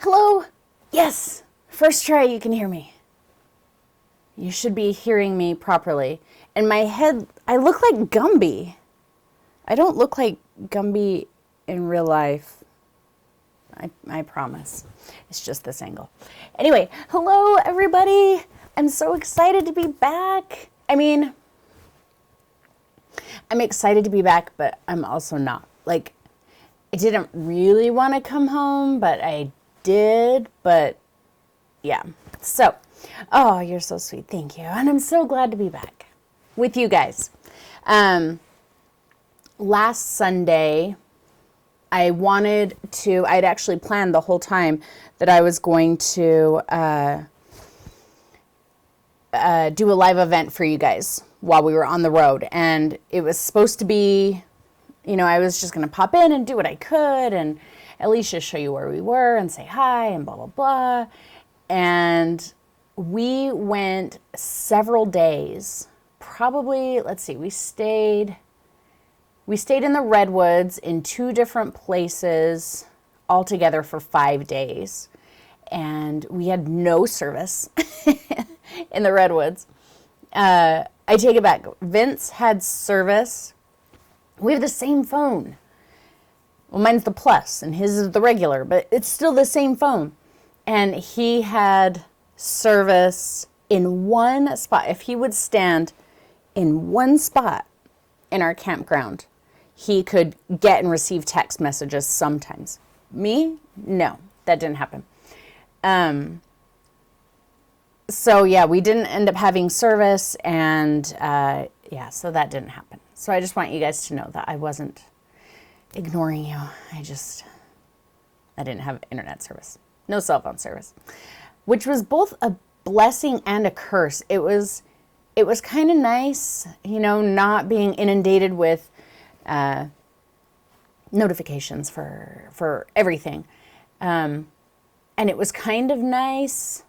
Hello? Yes, first try you can hear me. You should be hearing me properly. In my head, I look like Gumby. I don't look like Gumby in real life. I promise. It's just this angle. Anyway, hello everybody. I'm so excited to be back. I'm excited to be back, but I'm also not. Like, I didn't really want to come home, but I did. But yeah. So, oh, you're so sweet. Thank you. And I'm so glad to be back with you guys. Last Sunday, I'd actually planned the whole time that I was going to do a live event for you guys while we were on the road. And it was supposed to be, I was just going to pop in and do what I could and at least just show you where we were and say hi and blah, blah, blah. And we went several days, probably, let's see, we stayed in the Redwoods in 2 different places altogether for 5 days. And we had no service in the Redwoods. I take it back. Vince had service. We have the same phone. Well, mine's the Plus and his is the regular, but it's still the same phone. And he had service in one spot. If he would stand in one spot in our campground, he could get and receive text messages sometimes. Me? No, that didn't happen. So yeah, we didn't end up having service and so that didn't happen. So I just want you guys to know that I wasn't ignoring you. I didn't have internet service. No cell phone service, which was both a blessing and a curse. It was kind of nice, not being inundated with notifications for everything. And it was kind of nice,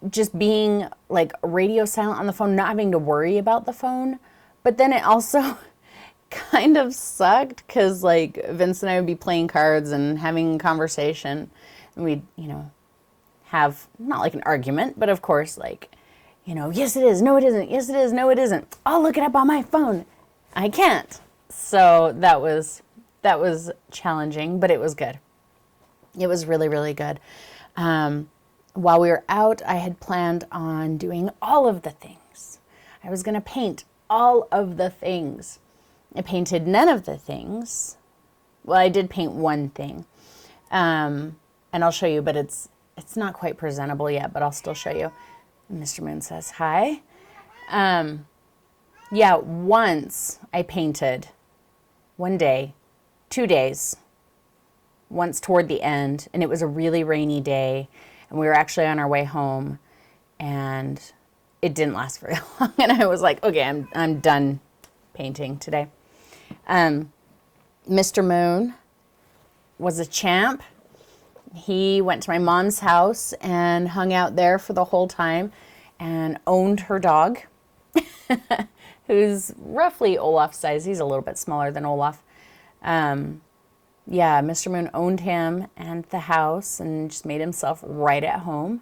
just being like radio silent on the phone, not having to worry about the phone. But then it also kind of sucked because like Vince and I would be playing cards and having a conversation and we'd, have not like an argument, but of course like, yes it is, no it isn't, yes it is, no it isn't. I'll look it up on my phone. I can't. So that was challenging, but it was good. It was really, really good. While we were out, I had planned on doing all of the things. I was going to paint all of the things. I painted none of the things. Well, I did paint one thing. And I'll show you, but it's not quite presentable yet, but I'll still show you. Mr. Moon says hi. Once I painted, one day, 2 days, once toward the end, and it was a really rainy day, and we were actually on our way home, and it didn't last very long, and I was like, okay, I'm done painting today. Mr. Moon was a champ. He went to my mom's house and hung out there for the whole time and owned her dog, who's roughly Olaf's size. He's a little bit smaller than Olaf. Mr. Moon owned him and the house and just made himself right at home.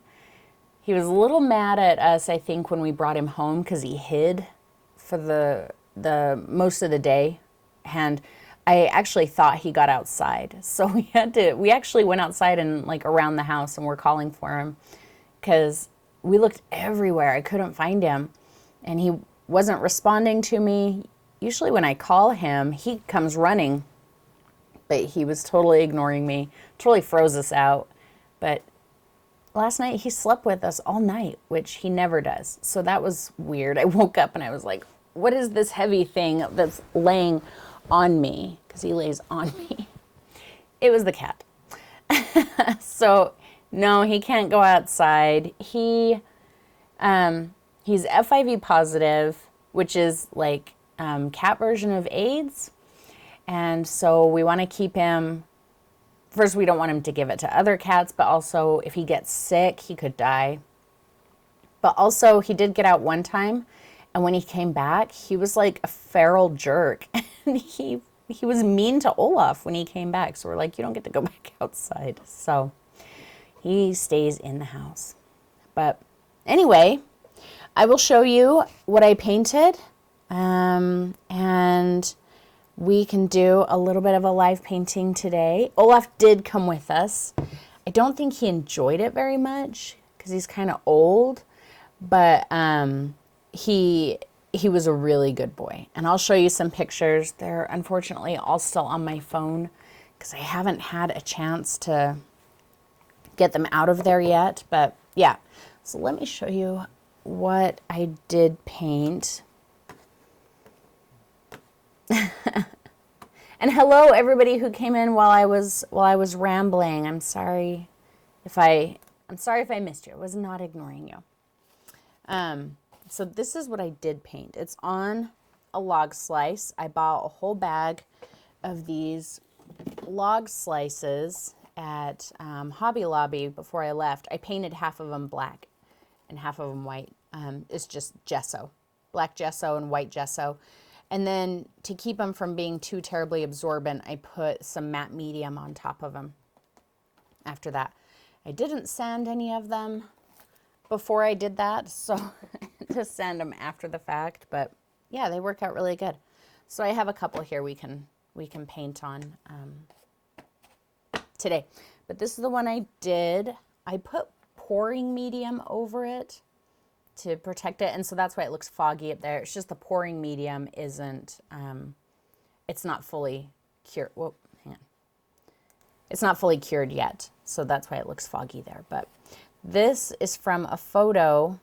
He was a little mad at us, I think, when we brought him home because he hid for the most of the day. And I actually thought he got outside. So we actually went outside and like around the house and we're calling for him because we looked everywhere. I couldn't find him and he wasn't responding to me. Usually when I call him, he comes running, but he was totally ignoring me, totally froze us out. But last night he slept with us all night, which he never does. So that was weird. I woke up and I was like, what is this heavy thing that's laying on me? Because he lays on me. It was the cat. So no, he can't go outside. He's FIV positive, which is like cat version of AIDS. And so we want to keep him, first we don't want him to give it to other cats, but also if he gets sick, he could die. But also he did get out one time, and when he came back, he was like a feral jerk. And he he was mean to Olaf when he came back. So we're like, you don't get to go back outside. So he stays in the house. But anyway, I will show you what I painted. And we can do a little bit of a live painting today. Olaf did come with us. I don't think he enjoyed it very much because he's kind of old, but he was a really good boy. And I'll show you some pictures. They're unfortunately all still on my phone because I haven't had a chance to get them out of there yet. But yeah, so let me show you what I did paint. And hello everybody who came in while I was rambling. I'm sorry if I missed you. I was not ignoring you. So this is what I did paint. It's on a log slice. I bought a whole bag of these log slices at Hobby Lobby before I left. I painted half of them black and half of them white. It's just gesso, black gesso and white gesso. And then to keep them from being too terribly absorbent, I put some matte medium on top of them after that. I didn't sand any of them before I did that, so to sand them after the fact. But yeah, they work out really good. So I have a couple here we can paint on today. But this is the one I did. I put pouring medium over it to protect it, and so that's why it looks foggy up there. It's just the pouring medium isn't, it's not fully cured. Whoa, hang on. It's not fully cured yet, so that's why it looks foggy there. But this is from a photo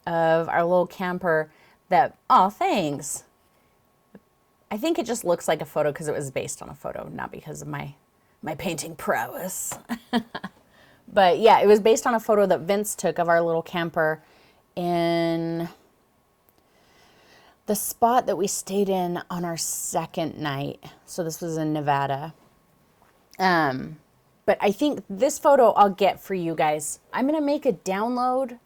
of our little camper that, oh, thanks. I think it just looks like a photo because it was based on a photo, not because of my painting prowess. But yeah, it was based on a photo that Vince took of our little camper in the spot that we stayed in on our second night. So this was in Nevada. But I think this photo I'll get for you guys. I'm going to make a download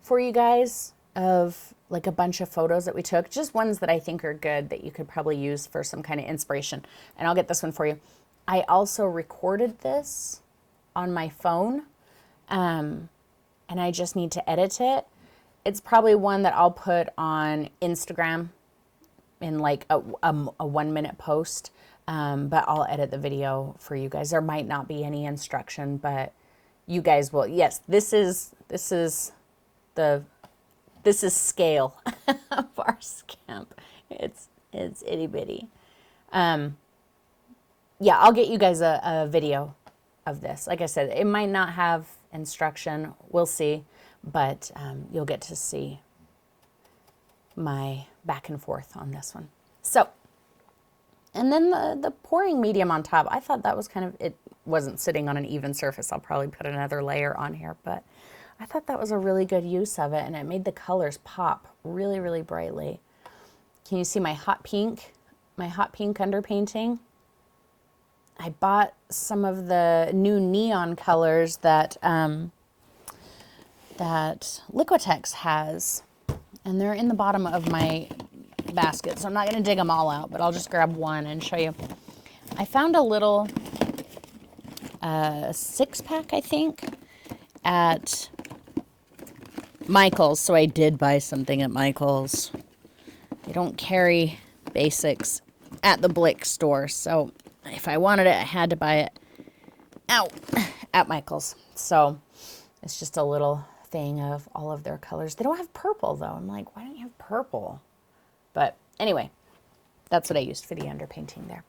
for you guys of like a bunch of photos that we took, just ones that I think are good that you could probably use for some kind of inspiration. And I'll get this one for you. I also recorded this on my phone, and I just need to edit it. It's probably one that I'll put on Instagram in like a 1 minute post, but I'll edit the video for you guys. There might not be any instruction, but you guys will. Yes, this is scale of our camp. It's itty bitty. Yeah, I'll get you guys a video of this. Like I said, it might not have instruction. We'll see. But you'll get to see my back and forth on this one. So, and then the pouring medium on top, I thought that was kind of, it wasn't sitting on an even surface. I'll probably put another layer on here, but I thought that was a really good use of it, and it made the colors pop really, really brightly. Can you see my hot pink underpainting? I bought some of the new neon colors that that Liquitex has, and they're in the bottom of my basket, so I'm not going to dig them all out, but I'll just grab one and show you. I found a little 6-pack, I think, at Michael's, so I did buy something at Michael's. They don't carry basics at the Blick store, so if I wanted it, I had to buy it at Michael's. So it's just a little thing of all of their colors. They don't have purple though. I'm like, why don't you have purple? But anyway, that's what I used for the underpainting there.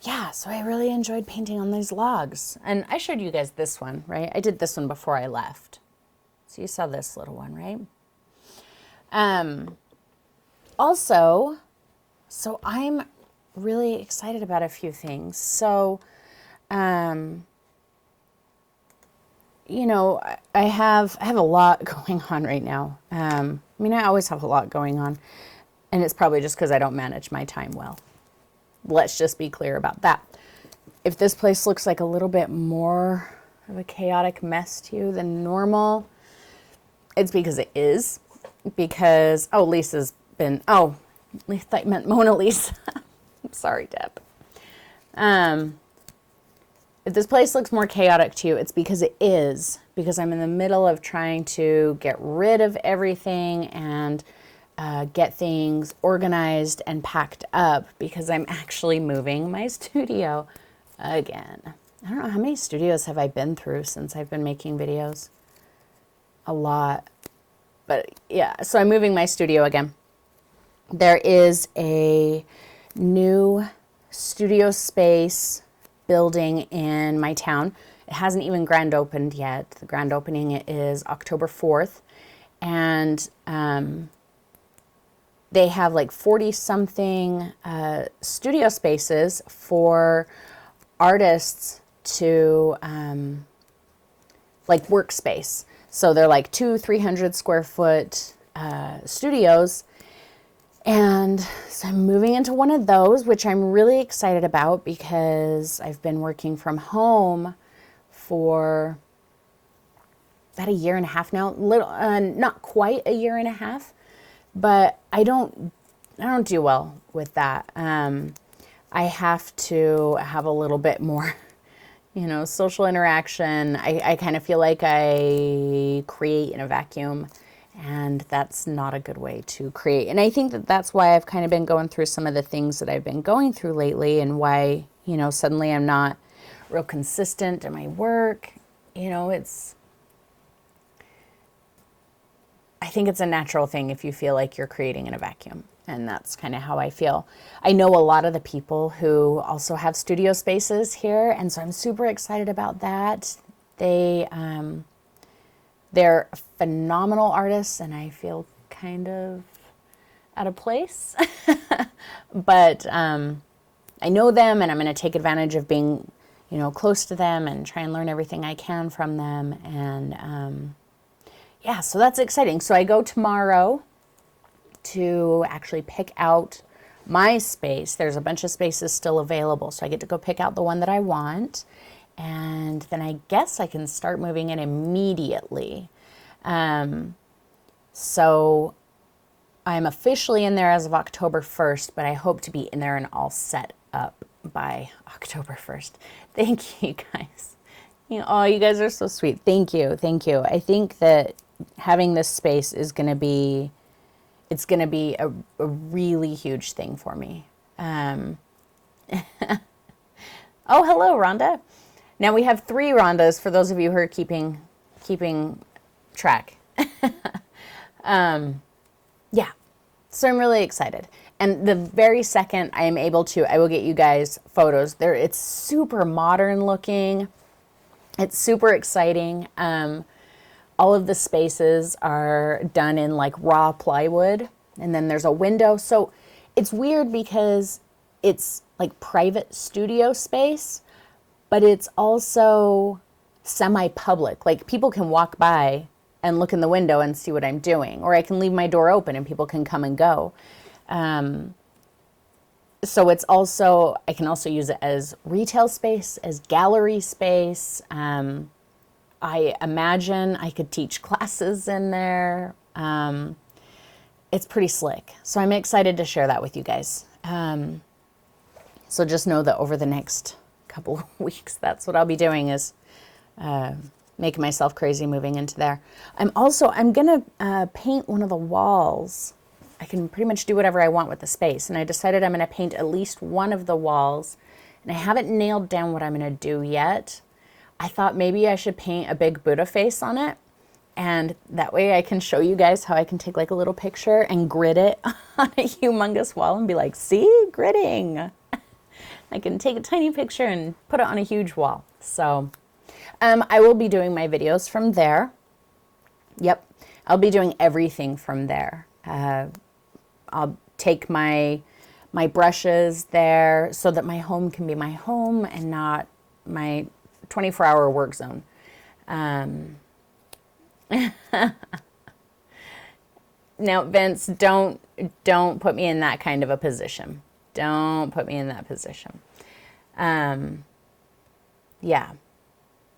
Yeah, so I really enjoyed painting on these logs. And I showed you guys this one, right? I did this one before I left. So you saw this little one, right? Also, so I'm really excited about a few things. So, you know, I have a lot going on right now. I mean, I always have a lot going on, and it's probably just because I don't manage my time well. Let's just be clear about that. If this place looks like a little bit more of a chaotic mess to you than normal, it's because it is. Because, oh, Lisa's been, oh, I thought you meant Mona Lisa. I'm sorry, Deb. If this place looks more chaotic to you, it's because it is, because I'm in the middle of trying to get rid of everything and get things organized and packed up, because I'm actually moving my studio again. I don't know, how many studios have I been through since I've been making videos? A lot. But yeah, so I'm moving my studio again. There is a new studio space building in my town. It hasn't even grand opened yet. The grand opening is October 4th. And they have like 40-something studio spaces for artists to like workspace. So they're like 300 square foot studios. And so I'm moving into one of those, which I'm really excited about because I've been working from home for about 1.5 years now. Not quite 1.5 years, but I don't do well with that. I have to have a little bit more, social interaction. I kind of feel like I create in a vacuum, and that's not a good way to create. And I think that that's why I've kind of been going through some of the things that I've been going through lately, and why, suddenly I'm not real consistent in my work. I think it's a natural thing if you feel like you're creating in a vacuum. And that's kind of how I feel. I know a lot of the people who also have studio spaces here, and so I'm super excited about that. They're phenomenal artists, and I feel kind of out of place. But I know them, and I'm going to take advantage of being, close to them and try and learn everything I can from them. And yeah, so that's exciting. So I go tomorrow to actually pick out my space. There's a bunch of spaces still available, so I get to go pick out the one that I want, and then I guess I can start moving in immediately. So I'm officially in there as of October 1st, but I hope to be in there and all set up by October 1st. Thank you guys. You guys are so sweet. Thank you. I think that having this space is going to be a really huge thing for me. Oh, hello, Rhonda. Now we have 3 Rhondas for those of you who are keeping track. Yeah, so I'm really excited. And the very second I am able to, I will get you guys photos. It's super modern looking. It's super exciting. All of the spaces are done in like raw plywood, and then there's a window. So it's weird because it's like private studio space, but it's also semi-public. Like people can walk by and look in the window and see what I'm doing, or I can leave my door open and people can come and go. So it's also, I can also use it as retail space, as gallery space. I imagine I could teach classes in there. It's pretty slick. So I'm excited to share that with you guys. So just know that over the next couple of weeks, that's what I'll be doing, is making myself crazy moving into there. I'm going to paint one of the walls. I can pretty much do whatever I want with the space. And I decided I'm going to paint at least one of the walls. And I haven't nailed down what I'm going to do yet. I thought maybe I should paint a big Buddha face on it. And that way I can show you guys how I can take like a little picture and grid it on a humongous wall and be like, see, gridding. I can take a tiny picture and put it on a huge wall. So I will be doing my videos from there. Yep, I'll be doing everything from there. I'll take my brushes there so that my home can be my home and not my 24-hour work zone. Now, Vince, don't put me in that kind of a position. Don't put me in that position. Yeah.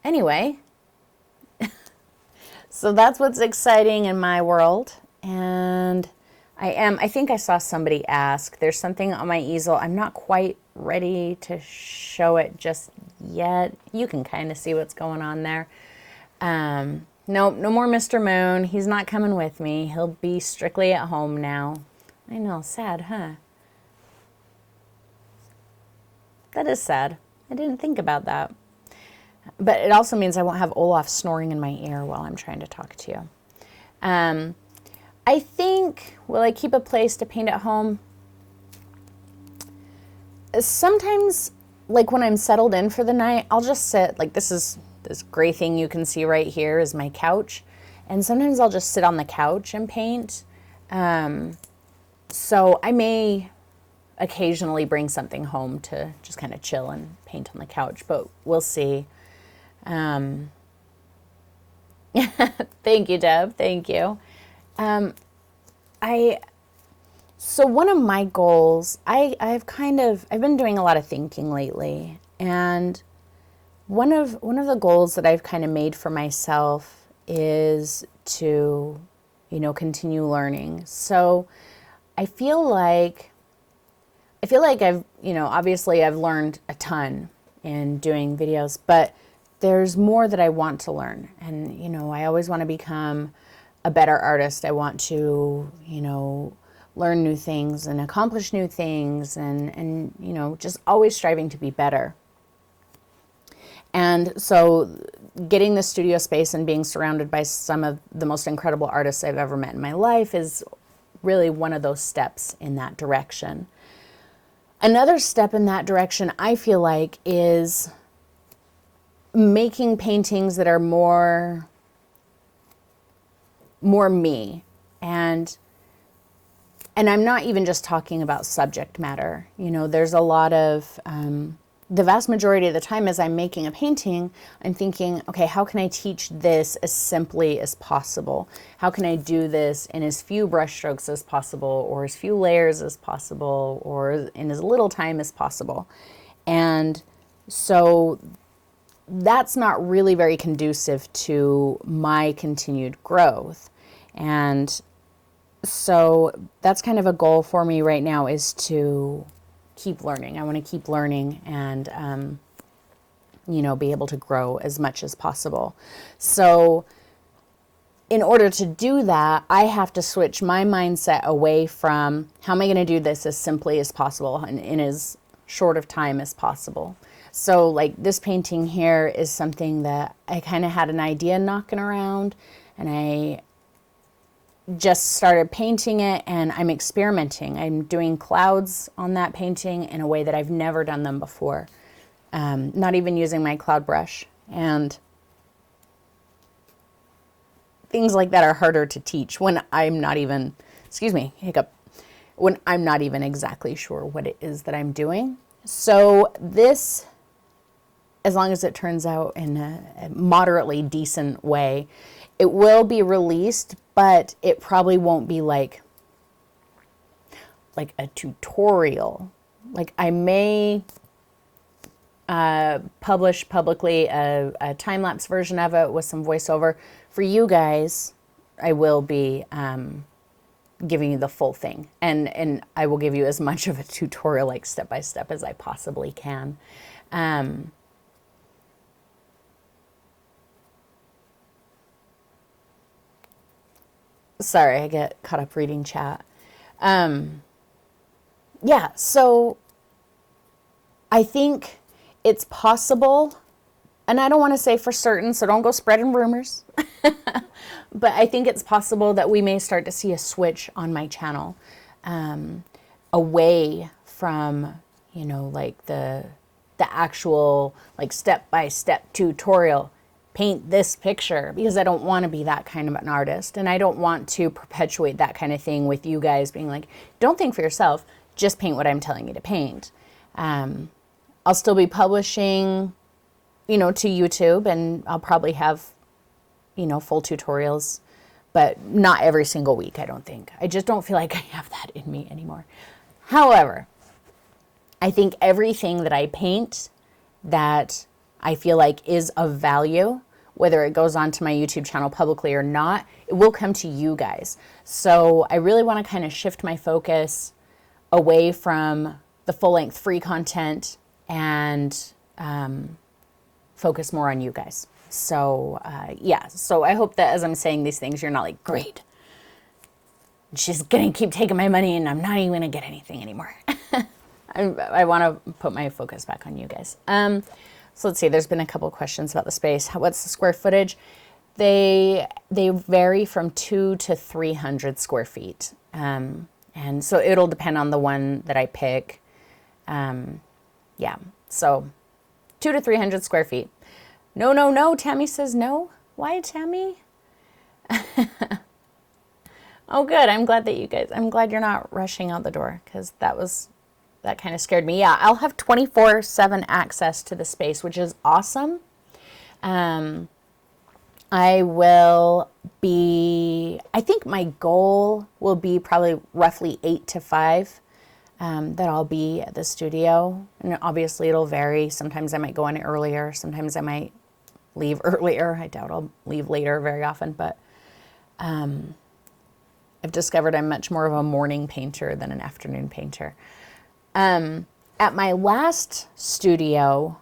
Anyway, so that's what's exciting in my world. And I think I saw somebody ask, there's something on my easel. I'm not quite ready to show it just yet. You can kind of see what's going on there. Nope, no more Mr. Moon. He's not coming with me. He'll be strictly at home now. I know, sad, huh? That is sad. I didn't think about that. But it also means I won't have Olaf snoring in my ear while I'm trying to talk to you. I think, will I keep a place to paint at home? Sometimes, like when I'm settled in for the night, I'll just sit, like this gray thing you can see right here is my couch. And sometimes I'll just sit on the couch and paint. So I may occasionally bring something home to just kind of chill and paint on the couch, but we'll see. Thank you, Deb. Thank you. So one of my goals, I've been doing a lot of thinking lately, and one of the goals that I've kind of made for myself is to, continue learning. So I feel like I've, obviously I've learned a ton in doing videos, but there's more that I want to learn. And, I always want to become a better artist. I want to, learn new things and accomplish new things and, just always striving to be better. And so getting the studio space and being surrounded by some of the most incredible artists I've ever met in my life is really one of those steps in that direction. Another step in that direction, I feel like, is making paintings that are more me. And I'm not even just talking about subject matter. There's a lot of, the vast majority of the time as I'm making a painting, I'm thinking, okay, how can I teach this as simply as possible? How can I do this in as few brushstrokes as possible, or as few layers as possible, or in as little time as possible? And so that's not really very conducive to my continued growth. And so that's kind of a goal for me right now, is to keep learning. I want to keep learning and, be able to grow as much as possible. So in order to do that, I have to switch my mindset away from how am I going to do this as simply as possible and in as short of time as possible. So like this painting here is something that I kind of had an idea knocking around, and I just started painting it, and I'm experimenting. I'm doing clouds on that painting in a way that I've never done them before. Not even using my cloud brush. And things like that are harder to teach when I'm not even, when I'm not even exactly sure what it is that I'm doing. So this, as long as it turns out in a moderately decent way, it will be released, but it probably won't be like a tutorial. Like I may publish publicly a time-lapse version of it with some voiceover. For you guys, I will be giving you the full thing. And I will give you as much of a tutorial, like step-by-step, as I possibly can. Sorry, I get caught up reading chat. Yeah, so I think it's possible, and I don't want to say for certain, so don't go spreading rumors, but I think it's possible that we may start to see a switch on my channel away from, like the actual like step-by-step tutorial. Paint this picture, because I don't want to be that kind of an artist, and I don't want to perpetuate that kind of thing with you guys being like, don't think for yourself, just paint what I'm telling you to paint. I'll still be publishing, to YouTube, and I'll probably have, full tutorials, but not every single week, I don't think. I just don't feel like I have that in me anymore. However, I think everything that I paint that I feel like is of value whether it goes onto my YouTube channel publicly or not, it will come to you guys. So I really want to kind of shift my focus away from the full-length free content and focus more on you guys. So yeah, so I hope that as I'm saying these things, you're not like, great, she's going to keep taking my money and I'm not even going to get anything anymore. I want to put my focus back on you guys. So let's see, there's been a couple questions about the space. What's the square footage? They vary from 200 to 300 square feet. And so it'll depend on the one that I pick. Yeah, so 200 to 300 square feet. No, no, no, Tammy says no. Why, Tammy? Oh, good. I'm glad you're not rushing out the door, because that kind of scared me. Yeah, I'll have 24/7 access to the space, which is awesome. I think my goal will be probably roughly 8 to 5 that I'll be at the studio. And obviously it'll vary. Sometimes I might go in earlier. Sometimes I might leave earlier. I doubt I'll leave later very often, but I've discovered I'm much more of a morning painter than an afternoon painter. At my last studio,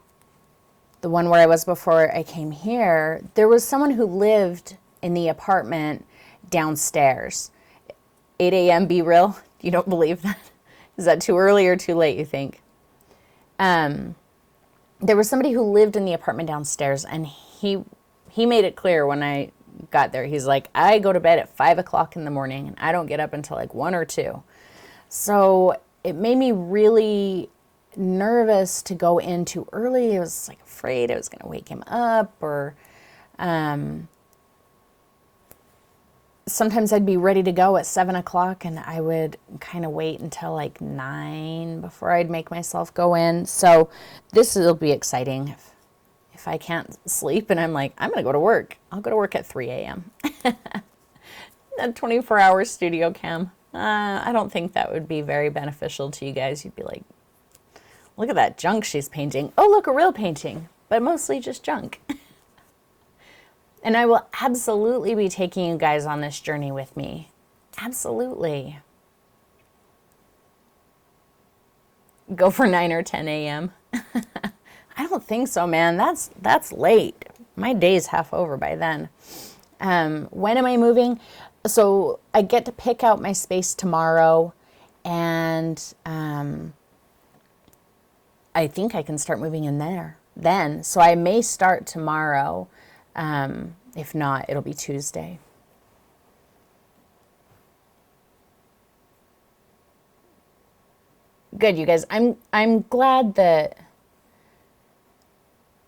the one where I was before I came here, there was someone who lived in the apartment downstairs. 8 a.m. Be real? You don't believe that? Is that too early or too late, you think? There was somebody who lived in the apartment downstairs, and he made it clear when I got there. He's like, I go to bed at 5 o'clock in the morning, and I don't get up until like 1 or 2. So it made me really nervous to go in too early. I was like afraid I was going to wake him up, or sometimes I'd be ready to go at 7 o'clock and I would kind of wait until like 9 before I'd make myself go in. So this will be exciting. If I can't sleep and I'm like, I'm going to go to work, I'll go to work at 3 a.m. A 24-hour studio cam. I don't think that would be very beneficial to you guys. You'd be like, look at that junk she's painting. Oh, look, a real painting, but mostly just junk. And I will absolutely be taking you guys on this journey with me. Absolutely. Go for 9 or 10 a.m. I don't think so, man. That's late. My day's half over by then. When am I moving? So I get to pick out my space tomorrow, and I think I can start moving in there then. So I may start tomorrow. If not, it'll be Tuesday. Good, you guys. I'm glad that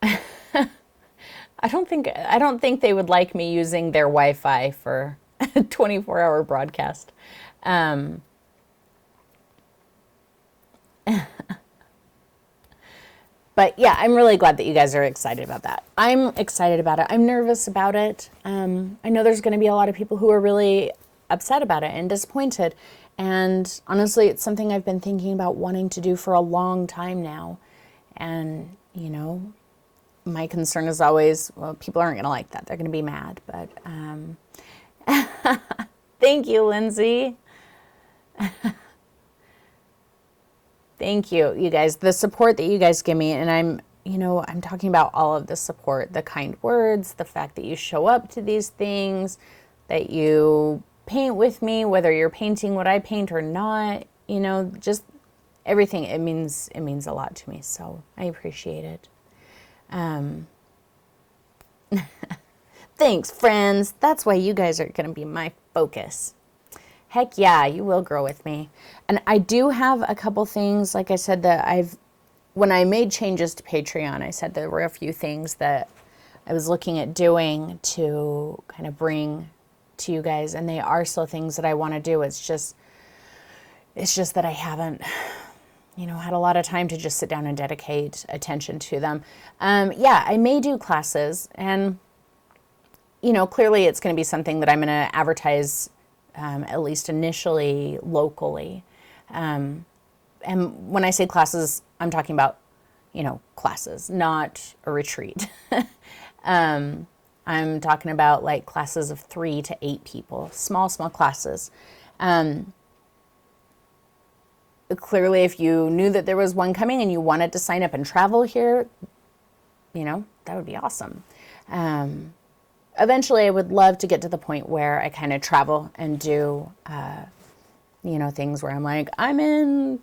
I don't think they would like me using their Wi-Fi for a 24-hour broadcast. But yeah, I'm really glad that you guys are excited about that. I'm excited about it. I'm nervous about it. I know there's going to be a lot of people who are really upset about it and disappointed. And honestly, it's something I've been thinking about wanting to do for a long time now. And, you know, my concern is always, well, people aren't going to like that. They're going to be mad. But thank you, Lindsay. Thank you, you guys. The support that you guys give me, and I'm talking about all of the support, the kind words, the fact that you show up to these things, that you paint with me, whether you're painting what I paint or not, just everything. It means a lot to me, so I appreciate it. Thanks, friends. That's why you guys are going to be my focus. Heck yeah, you will grow with me. And I do have a couple things, like I said, that when I made changes to Patreon, I said there were a few things that I was looking at doing to kind of bring to you guys, and they are still things that I want to do. It's just that I haven't, had a lot of time to just sit down and dedicate attention to them. Yeah, I may do classes, and, clearly it's going to be something that I'm going to advertise at least initially locally. And when I say classes, I'm talking about, classes, not a retreat. I'm talking about like classes of 3 to 8 people, small classes. Clearly, if you knew that there was one coming and you wanted to sign up and travel here, that would be awesome. Eventually, I would love to get to the point where I kind of travel and do, things where I'm like, I'm in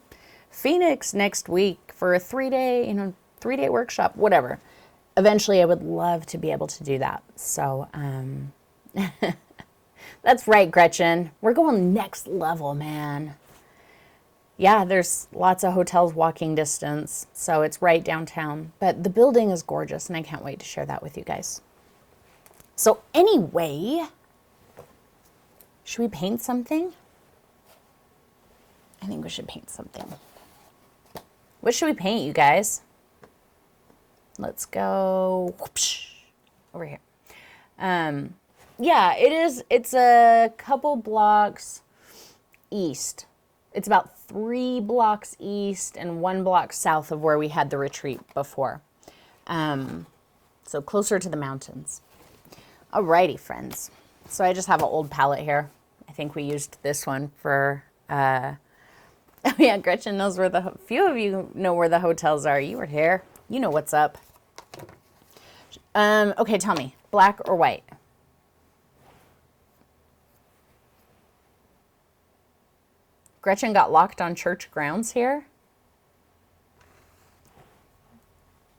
Phoenix next week for a 3-day workshop, whatever. Eventually, I would love to be able to do that. So, that's right, Gretchen. We're going next level, man. Yeah, there's lots of hotels walking distance, so it's right downtown. But the building is gorgeous, and I can't wait to share that with you guys. So anyway, should we paint something? I think we should paint something. What should we paint, you guys? Let's go over here. Yeah, it's a couple blocks east. It's about 3 blocks east and 1 block south of where we had the retreat before. So closer to the mountains. Alrighty, friends. So I just have an old palette here. I think we used this one for, oh yeah, Gretchen knows where few of you know where the hotels are. You were here. You know what's up. Okay, tell me, black or white? Gretchen got locked on church grounds here.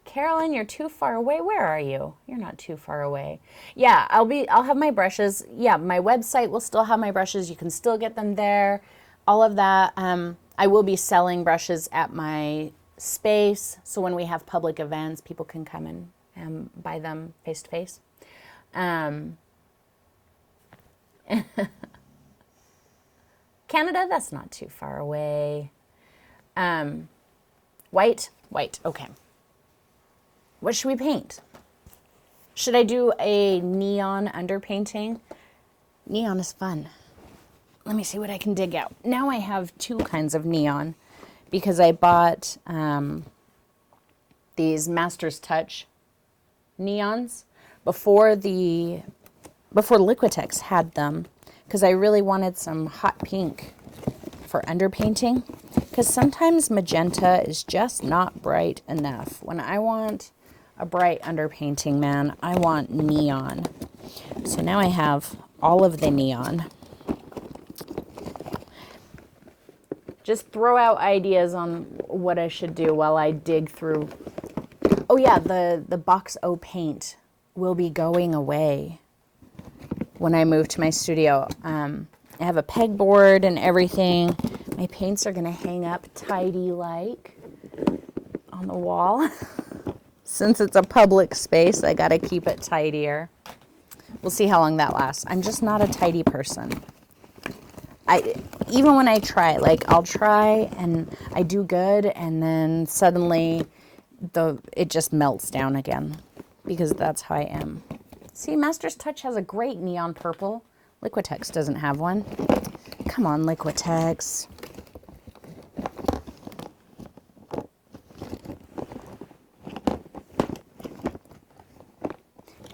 Carolyn, you're too far away. Where are you? You're not too far away. Yeah, I'll have my brushes. Yeah, my website will still have my brushes. You can still get them there. All of that. I will be selling brushes at my space. So when we have public events, people can come in and buy them face to face. Canada, that's not too far away. White, okay. What should we paint? Should I do a neon underpainting? Neon is fun. Let me see what I can dig out. Now I have 2 kinds of neon because I bought these Master's Touch neons before Liquitex had them, because I really wanted some hot pink for underpainting, because sometimes magenta is just not bright enough. When I want a bright underpainting, man, I want neon. So now I have all of the neon. Just throw out ideas on what I should do while I dig through. Oh yeah, the Box O paint will be going away when I move to my studio. I have a pegboard and everything. My paints are gonna hang up tidy-like on the wall. Since it's a public space, I gotta keep it tidier. We'll see how long that lasts. I'm just not a tidy person. Even when I try, like I'll try and I do good, and then suddenly it just melts down again, because that's how I am. See, Master's Touch has a great neon purple. Liquitex doesn't have one. Come on, Liquitex.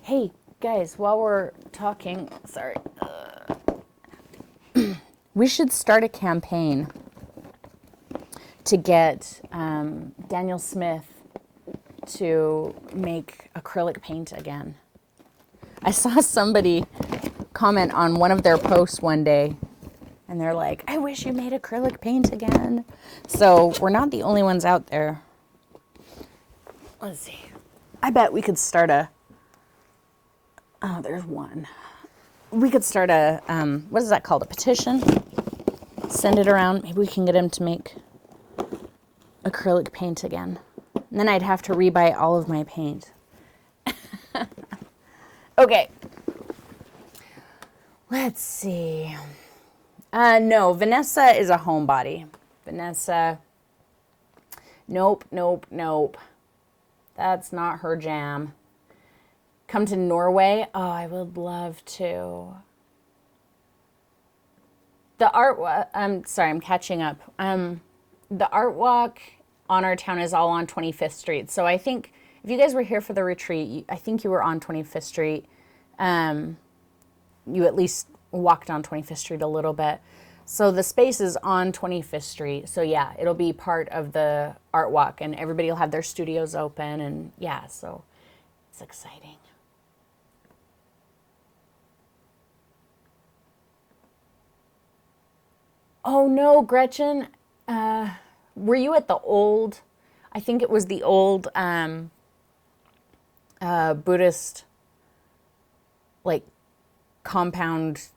Hey, guys, while we're talking, sorry. We should start a campaign to get Daniel Smith to make acrylic paint again. I saw somebody comment on one of their posts one day, and they're like, I wish you made acrylic paint again. So we're not the only ones out there. Let's see. I bet we could start there's one. We could start what is that called? A petition? Send it around. Maybe we can get him to make acrylic paint again. And then I'd have to rebuy all of my paint. Okay. Let's see. No, Vanessa is a homebody. Vanessa, nope. That's not her jam. Come to Norway? Oh, I would love to. The art, I'm sorry, I'm catching up. The art walk on our town is all on 25th Street. So I think if you guys were here for the retreat, I think you were on 25th Street. you at least walk down 25th Street a little bit. So the space is on 25th Street. So yeah, it'll be part of the art walk and everybody will have their studios open and yeah, so it's exciting. Oh no, Gretchen, were you at the old, I think it was the old Buddhist like compound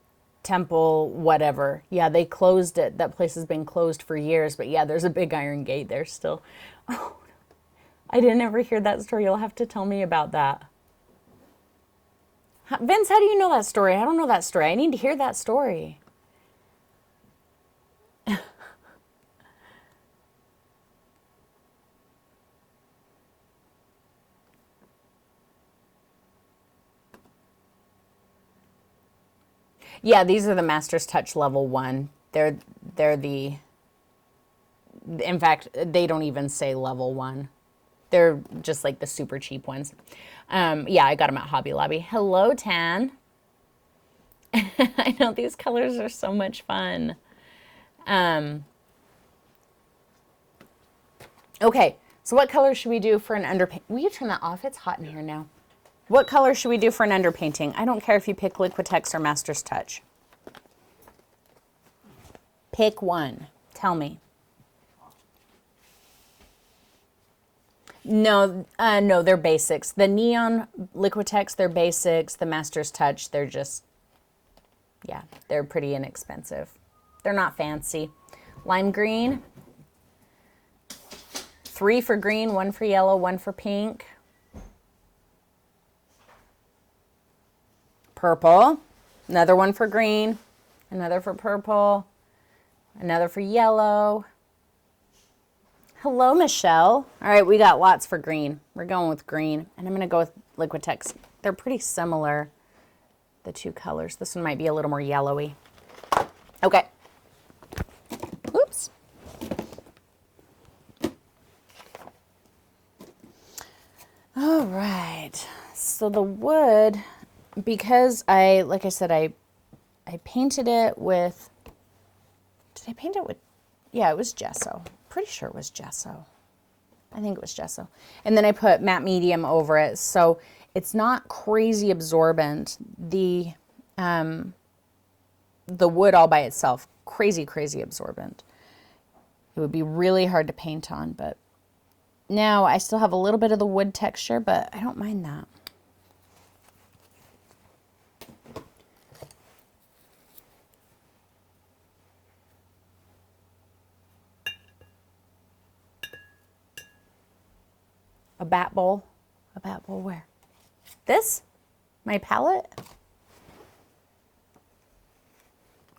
temple, whatever. Yeah, they closed it. That place has been closed for years, but yeah, there's a big iron gate there still. Oh, I didn't ever hear that story. You'll have to tell me about that. Vince, how do you know that story? I don't know that story. I need to hear that story. Yeah, these are the Master's Touch level 1. They're the, in fact, they don't even say level 1. They're just like the super cheap ones. Yeah, I got them at Hobby Lobby. Hello, Tan. I know these colors are so much fun. Okay, so what color should we do for an underpaint? Will you turn that off? It's hot in here now. What color should we do for an underpainting? I don't care if you pick Liquitex or Master's Touch. Pick one. Tell me. No, no, they're basics. The neon Liquitex, they're basics. The Master's Touch, they're just, yeah, they're pretty inexpensive. They're not fancy. Lime green. 3 for green, 1 for yellow, 1 for pink. Purple. Another 1 for green. Another for purple. Another for yellow. Hello, Michelle. All right, we got lots for green. We're going with green, and I'm going to go with Liquitex. They're pretty similar, the two colors. This one might be a little more yellowy. Okay. Oops. All right. So the wood, because like I said, I painted it with, did I paint it with, yeah, it was gesso. Pretty sure it was gesso. I think it was gesso. And then I put matte medium over it. So it's not crazy absorbent. The wood all by itself, crazy absorbent. It would be really hard to paint on, but now I still have a little bit of the wood texture, but I don't mind that. A bat bowl? A bat bowl where? This? My palette?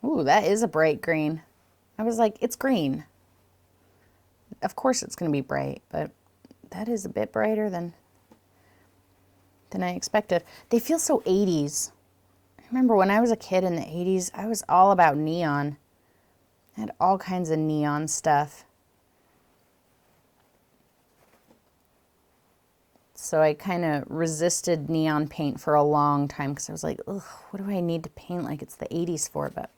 Ooh, that is a bright green. I was like, it's green. Of course it's going to be bright, but that is a bit brighter than I expected. They feel so 80s. I remember when I was a kid in the 80s, I was all about neon. I had all kinds of neon stuff. So I kind of resisted neon paint for a long time because I was like, ugh, what do I need to paint like it's the 80s for? But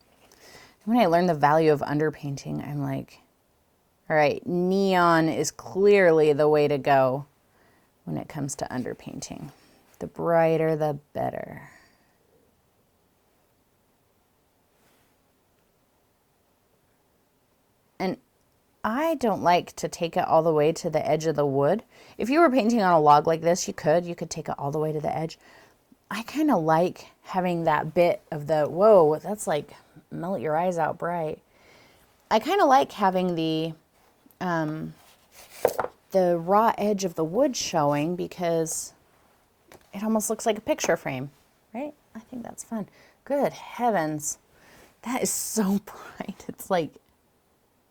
when I learned the value of underpainting, I'm like, all right, neon is clearly the way to go when it comes to underpainting. The brighter, the better. And I don't like to take it all the way to the edge of the wood. If you were painting on a log like this, you could take it all the way to the edge. I kind of like having that bit of the, whoa, that's like melt your eyes out bright. I kind of like having the raw edge of the wood showing because it almost looks like a picture frame, right? I think that's fun. Good heavens. That is so bright. It's like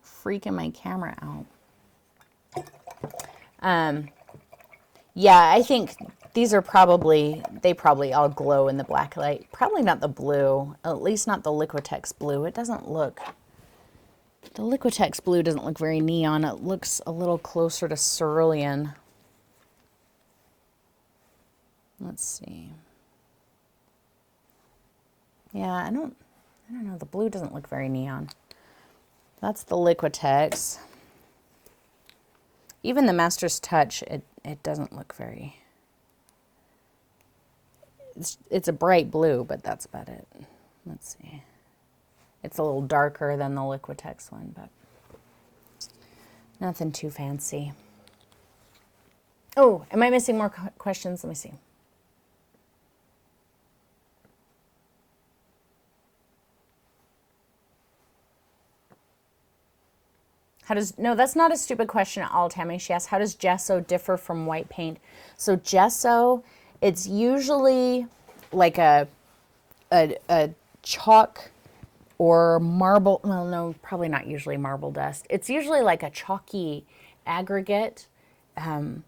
freaking my camera out. Yeah, I think these are they probably all glow in the black light. Probably not the blue, at least not the Liquitex blue. It doesn't look, the Liquitex blue doesn't look very neon. It looks a little closer to cerulean. Let's see. Yeah, I don't know. The blue doesn't look very neon. That's the Liquitex. Even the Master's Touch, it doesn't look very... It's a bright blue, but that's about it. Let's see. It's a little darker than the Liquitex one, but nothing too fancy. Oh, am I missing more questions? Let me see. No, that's not a stupid question at all, Tammy. She asked, how does gesso differ from white paint? So gesso, it's usually like a chalk or marble, well, no, probably not usually marble dust. It's usually like a chalky aggregate in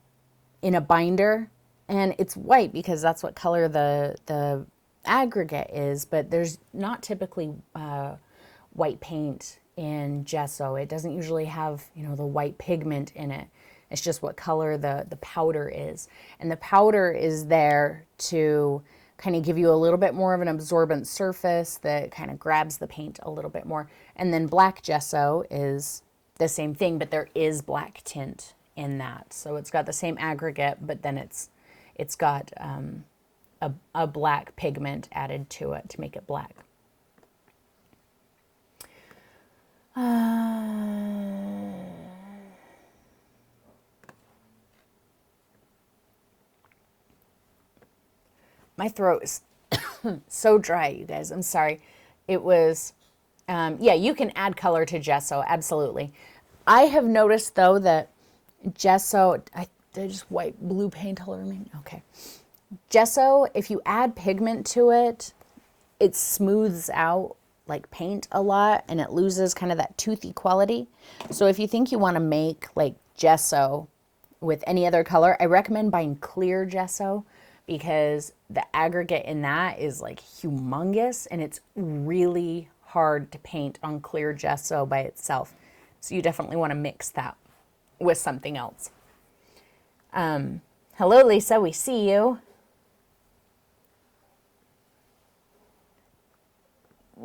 a binder, and it's white because that's what color the aggregate is, but there's not typically white paint in gesso. It doesn't usually have, you know, the white pigment in it. It's just what color the powder is. And the powder is there to kind of give you a little bit more of an absorbent surface that kind of grabs the paint a little bit more. And then black gesso is the same thing, but there is black tint in that. So it's got the same aggregate, but then it's got a black pigment added to it to make it black. My throat is so dry, you guys. I'm sorry. It was, yeah, you can add color to gesso, absolutely. I have noticed, though, that gesso, did I just wipe blue paint all over me? Okay. Gesso, if you add pigment to it, it smooths out like paint a lot, and it loses kind of that toothy quality. So if you think you want to make like gesso with any other color, I recommend buying clear gesso, because the aggregate in that is like humongous, and it's really hard to paint on clear gesso by itself. So you definitely want to mix that with something else. Hello, Lisa, we see you.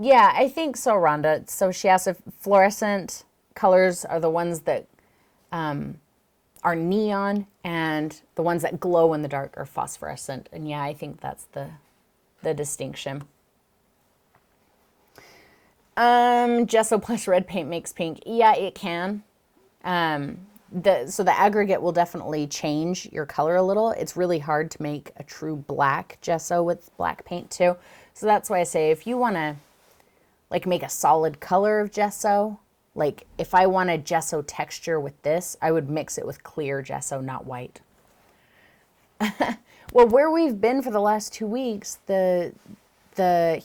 Yeah, I think so, Rhonda. So she asked if fluorescent colors are the ones that are neon, and the ones that glow in the dark are phosphorescent. And yeah, I think that's the distinction. Gesso plus red paint makes pink. Yeah, it can. So the aggregate will definitely change your color a little. It's really hard to make a true black gesso with black paint too. So that's why I say if you want to like make a solid color of gesso, like if I wanted gesso texture with this, I would mix it with clear gesso, not white. Well, where we've been for the last 2 weeks, the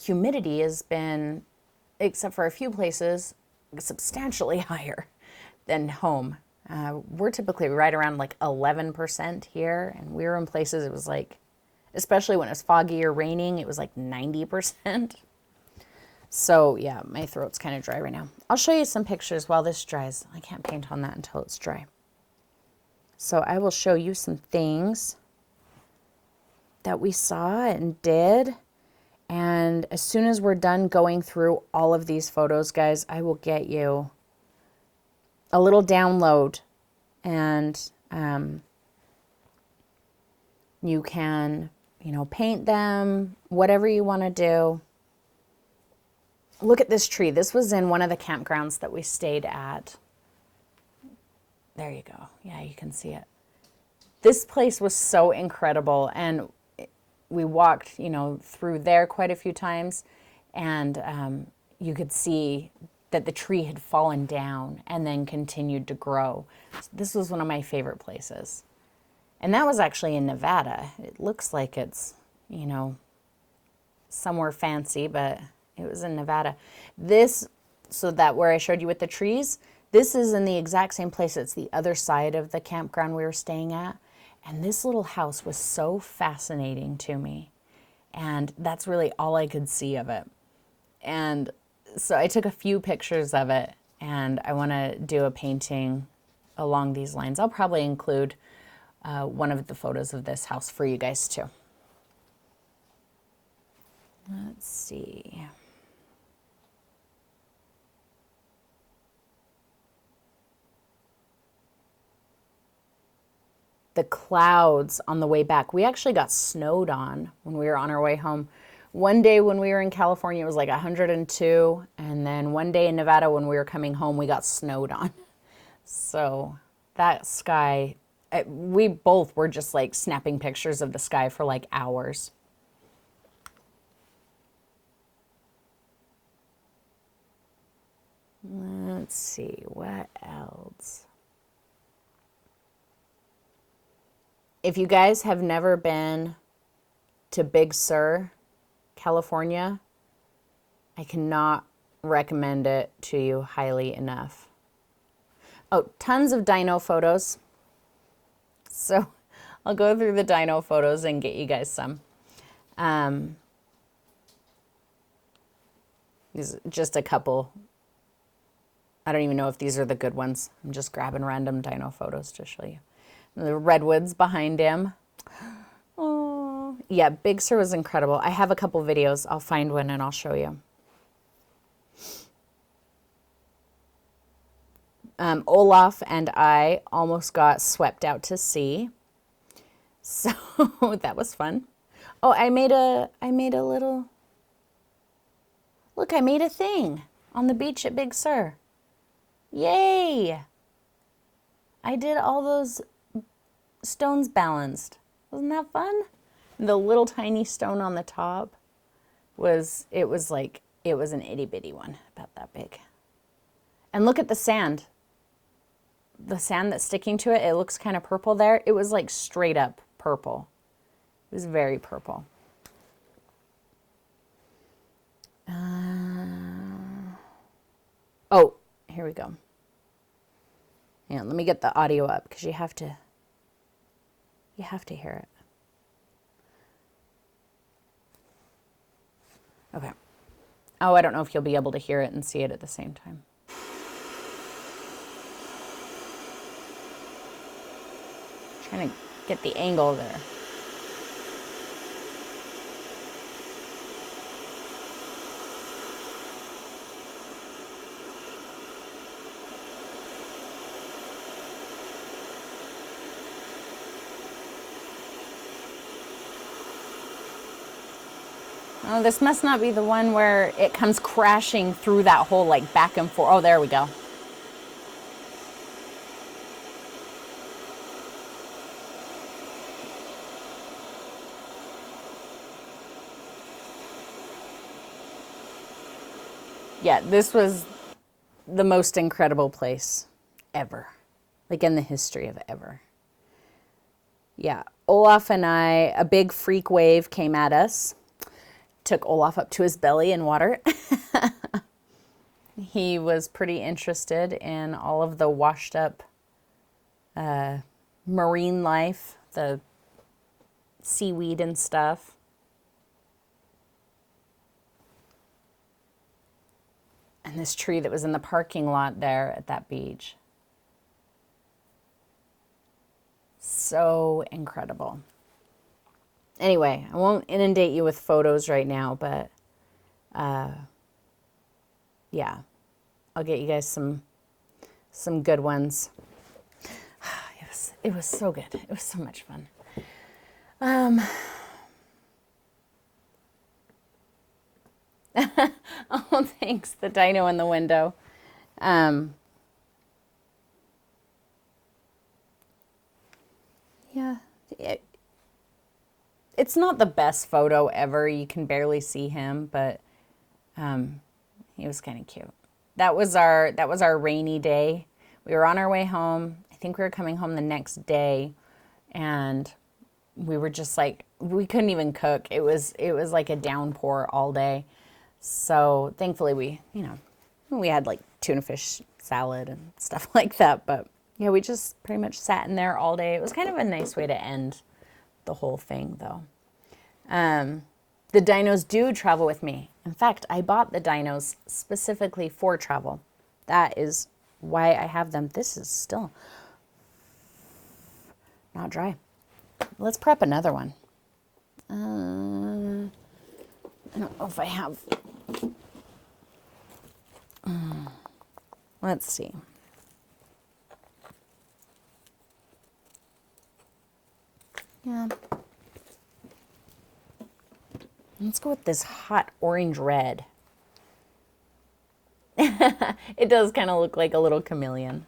humidity has been, except for a few places, substantially higher than home. We're typically right around like 11% here, and we were in places it was like, especially when it's foggy or raining, it was like 90%. So yeah, my throat's kind of dry right now. I'll show you some pictures while this dries. I can't paint on that until it's dry. So I will show you some things that we saw and did. And as soon as we're done going through all of these photos, guys, I will get you a little download, and you can, you know, paint them, whatever you want to do. Look at this tree. This was in one of the campgrounds that we stayed at. There you go. Yeah, you can see it. This place was so incredible, and we walked, you know, through there quite a few times, and you could see that the tree had fallen down and then continued to grow. This was one of my favorite places. And that was actually in Nevada. It looks like it's, you know, somewhere fancy, but it was in Nevada. This, so that where I showed you with the trees, this is in the exact same place. It's the other side of the campground we were staying at. And this little house was so fascinating to me. And that's really all I could see of it. And so I took a few pictures of it, and I want to do a painting along these lines. I'll probably include one of the photos of this house for you guys too. Let's see. The clouds on the way back. We actually got snowed on when we were on our way home. One day when we were in California, it was like 102. And then one day in Nevada when we were coming home, we got snowed on. So that sky, we both were just like snapping pictures of the sky for like hours. Let's see, what else? If you guys have never been to Big Sur, California, I cannot recommend it to you highly enough. Oh, tons of dino photos. So I'll go through the dino photos and get you guys some. These are just a couple. I don't even know if these are the good ones. I'm just grabbing random dino photos to show you. The redwoods behind him. Oh, yeah, Big Sur was incredible. I have a couple videos. I'll find one and I'll show you. Olaf and I almost got swept out to sea. So that was fun. Oh, I made a little, look, I made a thing on the beach at Big Sur. Yay! I did all those stones balanced. Wasn't that fun? The little tiny stone on the top it was an itty bitty one, about that big. And look at the sand. The sand that's sticking to it, it looks kind of purple there. It was like straight up purple. It was very purple. Oh, here we go. Yeah, let me get the audio up because you have to hear it. Okay. Oh, I don't know if you'll be able to hear it and see it at the same time. Trying to get the angle there. Oh, this must not be the one where it comes crashing through that hole, like back and forth. Oh, there we go. Yeah, this was the most incredible place ever, like in the history of ever. Yeah, Olaf and I, a big freak wave came at us. Took Olaf up to his belly in water. He was pretty interested in all of the washed up marine life, the seaweed and stuff. And this tree that was in the parking lot there at that beach. So incredible. Anyway, I won't inundate you with photos right now, but yeah, I'll get you guys some good ones. It was so good. It was so much fun. Oh, thanks. The dino in the window. Yeah. It's not the best photo ever. You can barely see him, but he was kind of cute. That was our rainy day. We were on our way home. I think we were coming home the next day, and we were just like, we couldn't even cook. It was like a downpour all day. So thankfully we had like tuna fish salad and stuff like that. But yeah, we just pretty much sat in there all day. It was kind of a nice way to end the whole thing, though. The dinos do travel with me. In fact, I bought the dinos specifically for travel. That is why I have them. This is still not dry. Let's prep another one. I don't know if I have. Let's see. Yeah. Let's go with this hot orange red. It does kind of look like a little chameleon.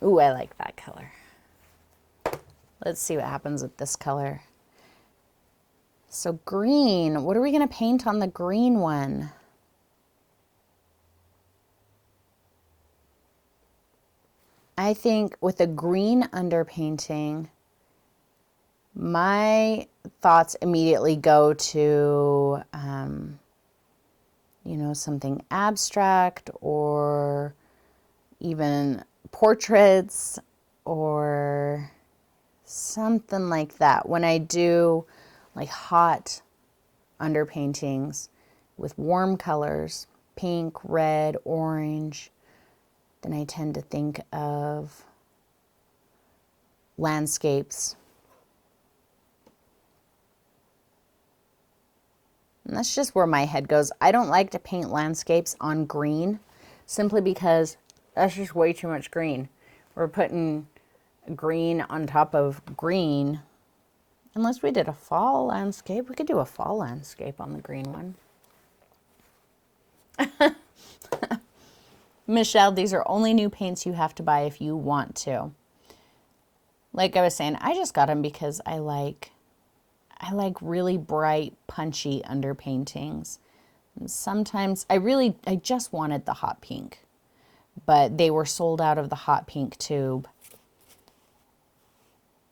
Ooh, I like that color. Let's see what happens with this color. So green, what are we going to paint on the green one? I think with a green underpainting, my thoughts immediately go to, you know, something abstract or even portraits or something like that. When I do like hot underpaintings with warm colors, pink, red, orange, then I tend to think of landscapes. And that's just where my head goes. I don't like to paint landscapes on green simply because that's just way too much green. We're putting green on top of green. Unless we did a fall landscape, we could do a fall landscape on the green one. Michelle, these are only new paints you have to buy if you want to. Like I was saying, I just got them because I like really bright, punchy underpaintings. And sometimes I just wanted the hot pink, but they were sold out of the hot pink tube.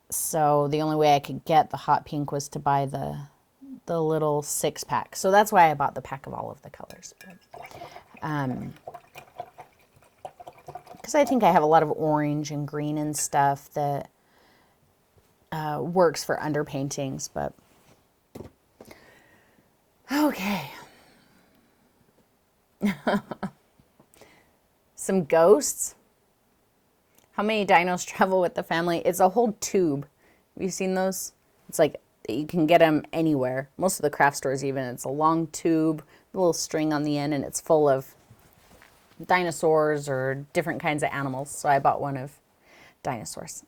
So the only way I could get the hot pink was to buy the little 6-pack. So that's why I bought the pack of all of the colors. Because I think I have a lot of orange and green and stuff that works for underpaintings, but okay. Some ghosts. How many dinos travel with the family? It's a whole tube. Have you seen those? It's like you can get them anywhere. Most of the craft stores even. It's a long tube, a little string on the end, and it's full of dinosaurs or different kinds of animals. So I bought one of dinosaurs.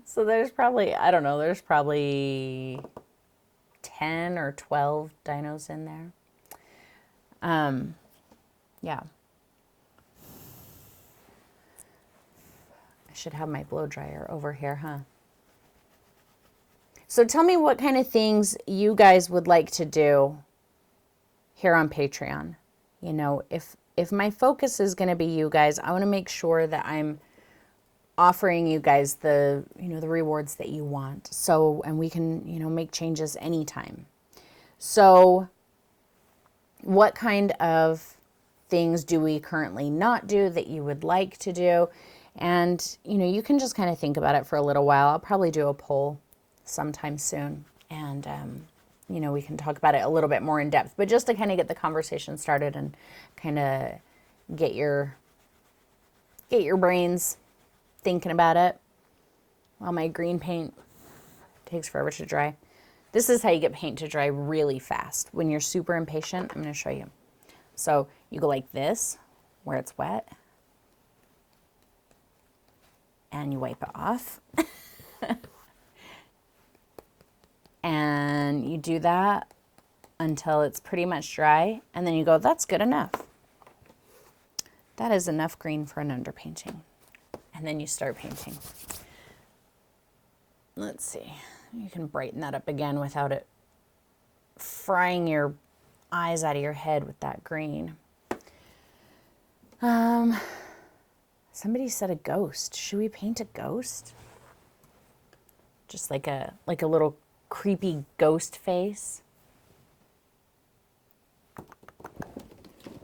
So there's probably, I don't know, there's probably 10 or 12 dinos in there. Yeah. I should have my blow dryer over here, huh? So tell me what kind of things you guys would like to do here on Patreon. You know, if my focus is going to be you guys, I want to make sure that I'm offering you guys the, you know, the rewards that you want. So, and we can, you know, make changes anytime. So what kind of things do we currently not do that you would like to do? And, you know, you can just kind of think about it for a little while. I'll probably do a poll sometime soon. And, you know, we can talk about it a little bit more in depth, but just to kind of get the conversation started and kind of get your brains thinking about it while my green paint takes forever to dry. This is how you get paint to dry really fast. When you're super impatient, I'm going to show you. So you go like this, where it's wet, and you wipe it off. And you do that until it's pretty much dry, and then you go, that's good enough. That is enough green for an underpainting. And then you start painting. Let's see. You can brighten that up again without it frying your eyes out of your head with that green. Somebody said a ghost. Should we paint a ghost? Just like a little creepy ghost face.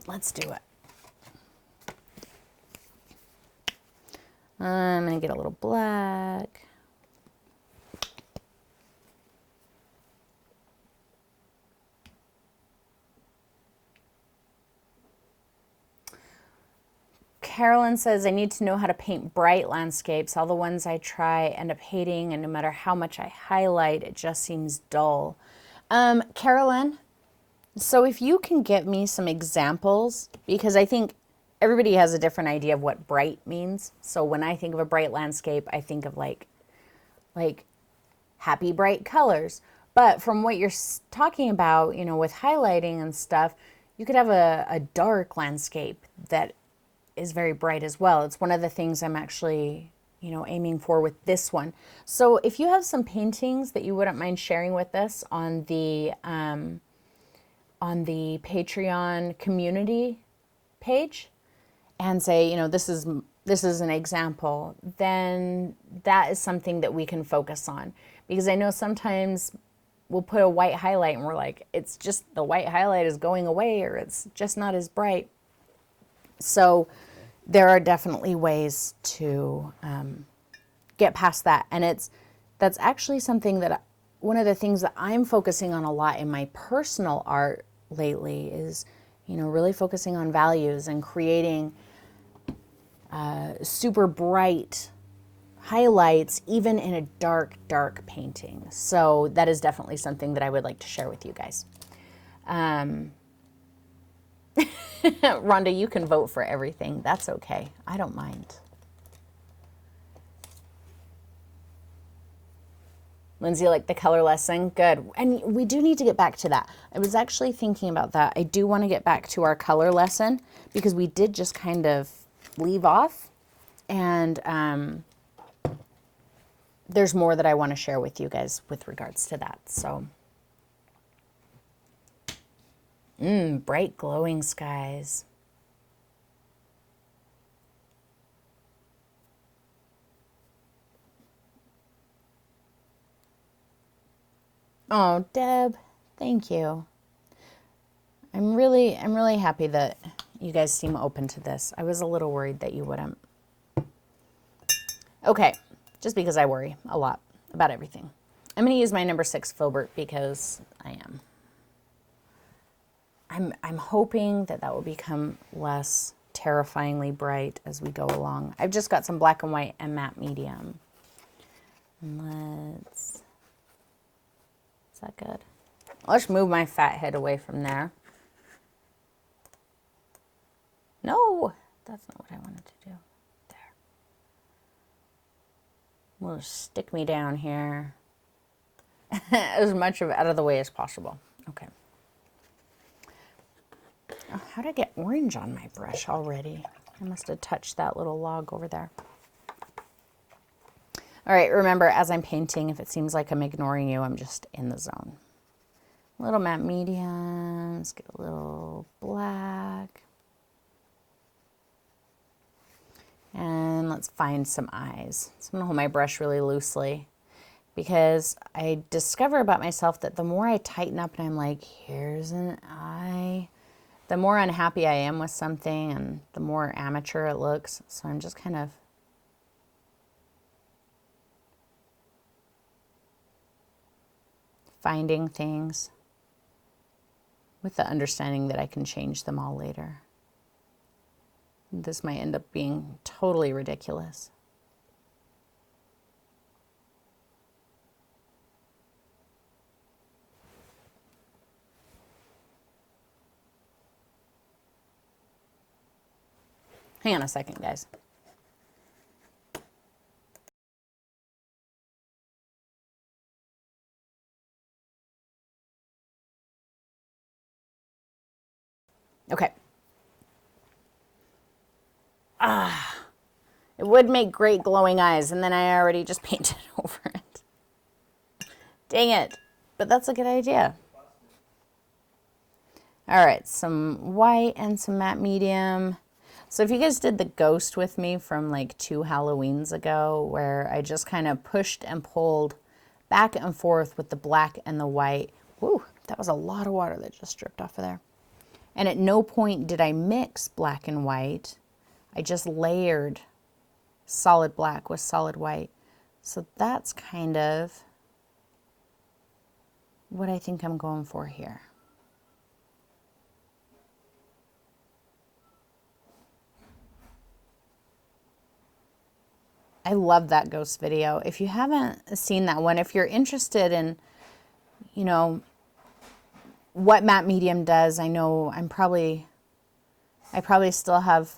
Let's do it. I'm going to get a little black. Carolyn says, I need to know how to paint bright landscapes. All the ones I try end up hating, and no matter how much I highlight, it just seems dull. Carolyn, so if you can get me some examples, because I think everybody has a different idea of what bright means. So when I think of a bright landscape, I think of like happy bright colors. But from what you're talking about, you know, with highlighting and stuff, you could have a dark landscape that is very bright as well. It's one of the things I'm actually, you know, aiming for with this one. So if you have some paintings that you wouldn't mind sharing with us on the Patreon community page, and say, you know, this is an example, then that is something that we can focus on. Because I know sometimes we'll put a white highlight and we're like, it's just the white highlight is going away, or it's just not as bright. So there are definitely ways to get past that. And that's actually something that one of the things that I'm focusing on a lot in my personal art lately is, you know, really focusing on values and creating super bright highlights even in a dark painting. So that is definitely something that I would like to share with you guys. Rhonda, you can vote for everything. That's okay. I don't mind. Lindsay, like the color lesson. Good. And we do need to get back to that. I was actually thinking about that. I do want to get back to our color lesson because we did just kind of leave off. And there's more that I want to share with you guys with regards to that. So, bright glowing skies. Oh, Deb, thank you. I'm really happy that you guys seem open to this. I was a little worried that you wouldn't. Okay, just because I worry a lot about everything. I'm going to use my number 6 filbert because I am. I'm hoping that will become less terrifyingly bright as we go along. I've just got some black and white and matte medium. And is that good? Let's move my fat head away from there. No, that's not what I wanted to do. There. We'll just stick me down here. As much of it out of the way as possible. Okay. Oh, how did I get orange on my brush already? I must have touched that little log over there. All right, remember, as I'm painting, if it seems like I'm ignoring you, I'm just in the zone. A little matte medium, let's get a little black. And let's find some eyes. So I'm gonna hold my brush really loosely because I discover about myself that the more I tighten up and I'm like, here's an eye, the more unhappy I am with something and the more amateur it looks. So I'm just kind of finding things with the understanding that I can change them all later. This might end up being totally ridiculous. Hang on a second, guys. Okay. It would make great glowing eyes, and then I already just painted over it. Dang it. But that's a good idea. All right, some white and some matte medium. So if you guys did the ghost with me from like 2 Halloweens ago, where I just kind of pushed and pulled back and forth with the black and the white. Woo, that was a lot of water that just dripped off of there. And at no point did I mix black and white. I just layered solid black with solid white. So that's kind of what I think I'm going for here. I love that ghost video. If you haven't seen that one, if you're interested in, you know, what Matte Medium does, I know I probably still have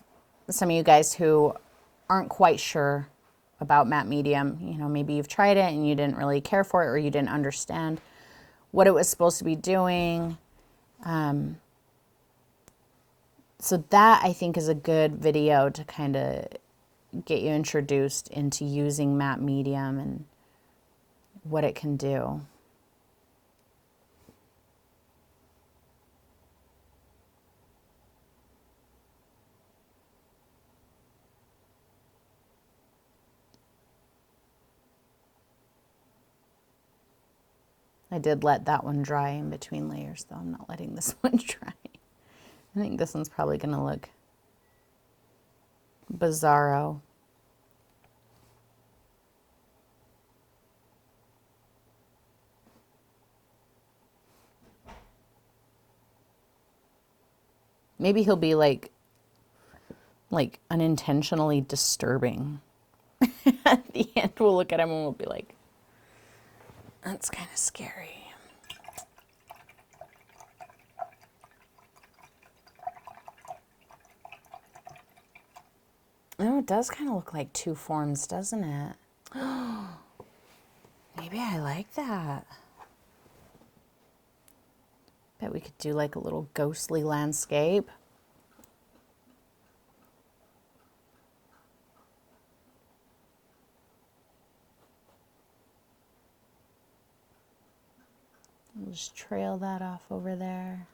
some of you guys who aren't quite sure about Matte Medium. You know, maybe you've tried it and you didn't really care for it, or you didn't understand what it was supposed to be doing. So that, I think, is a good video to kind of get you introduced into using Matte Medium and what it can do. I did let that one dry in between layers, though. I'm not letting this one dry. I think this one's probably going to look bizarro. Maybe he'll be like unintentionally disturbing. At the end, we'll look at him and we'll be like, that's kind of scary. Oh, it does kind of look like two forms, doesn't it? Maybe I like that. Bet we could do like a little ghostly landscape. We'll just trail that off over there.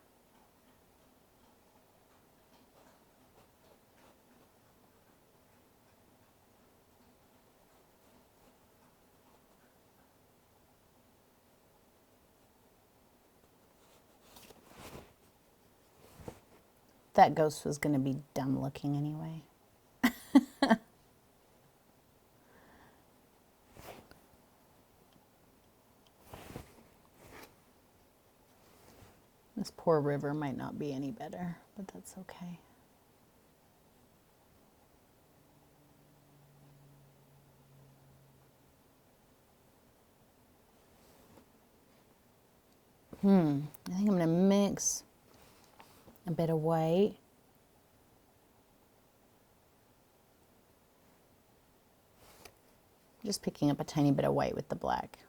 That ghost was going to be dumb looking anyway. This poor river might not be any better, but that's okay. I think I'm going to mix a bit of white. Just picking up a tiny bit of white with the black.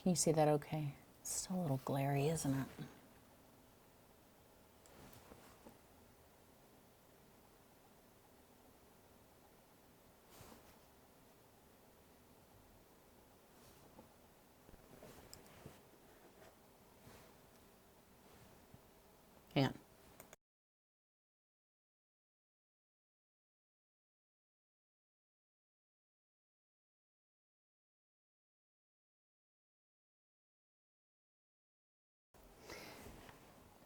Can you see that okay? It's still a little glary, isn't it? Hang on.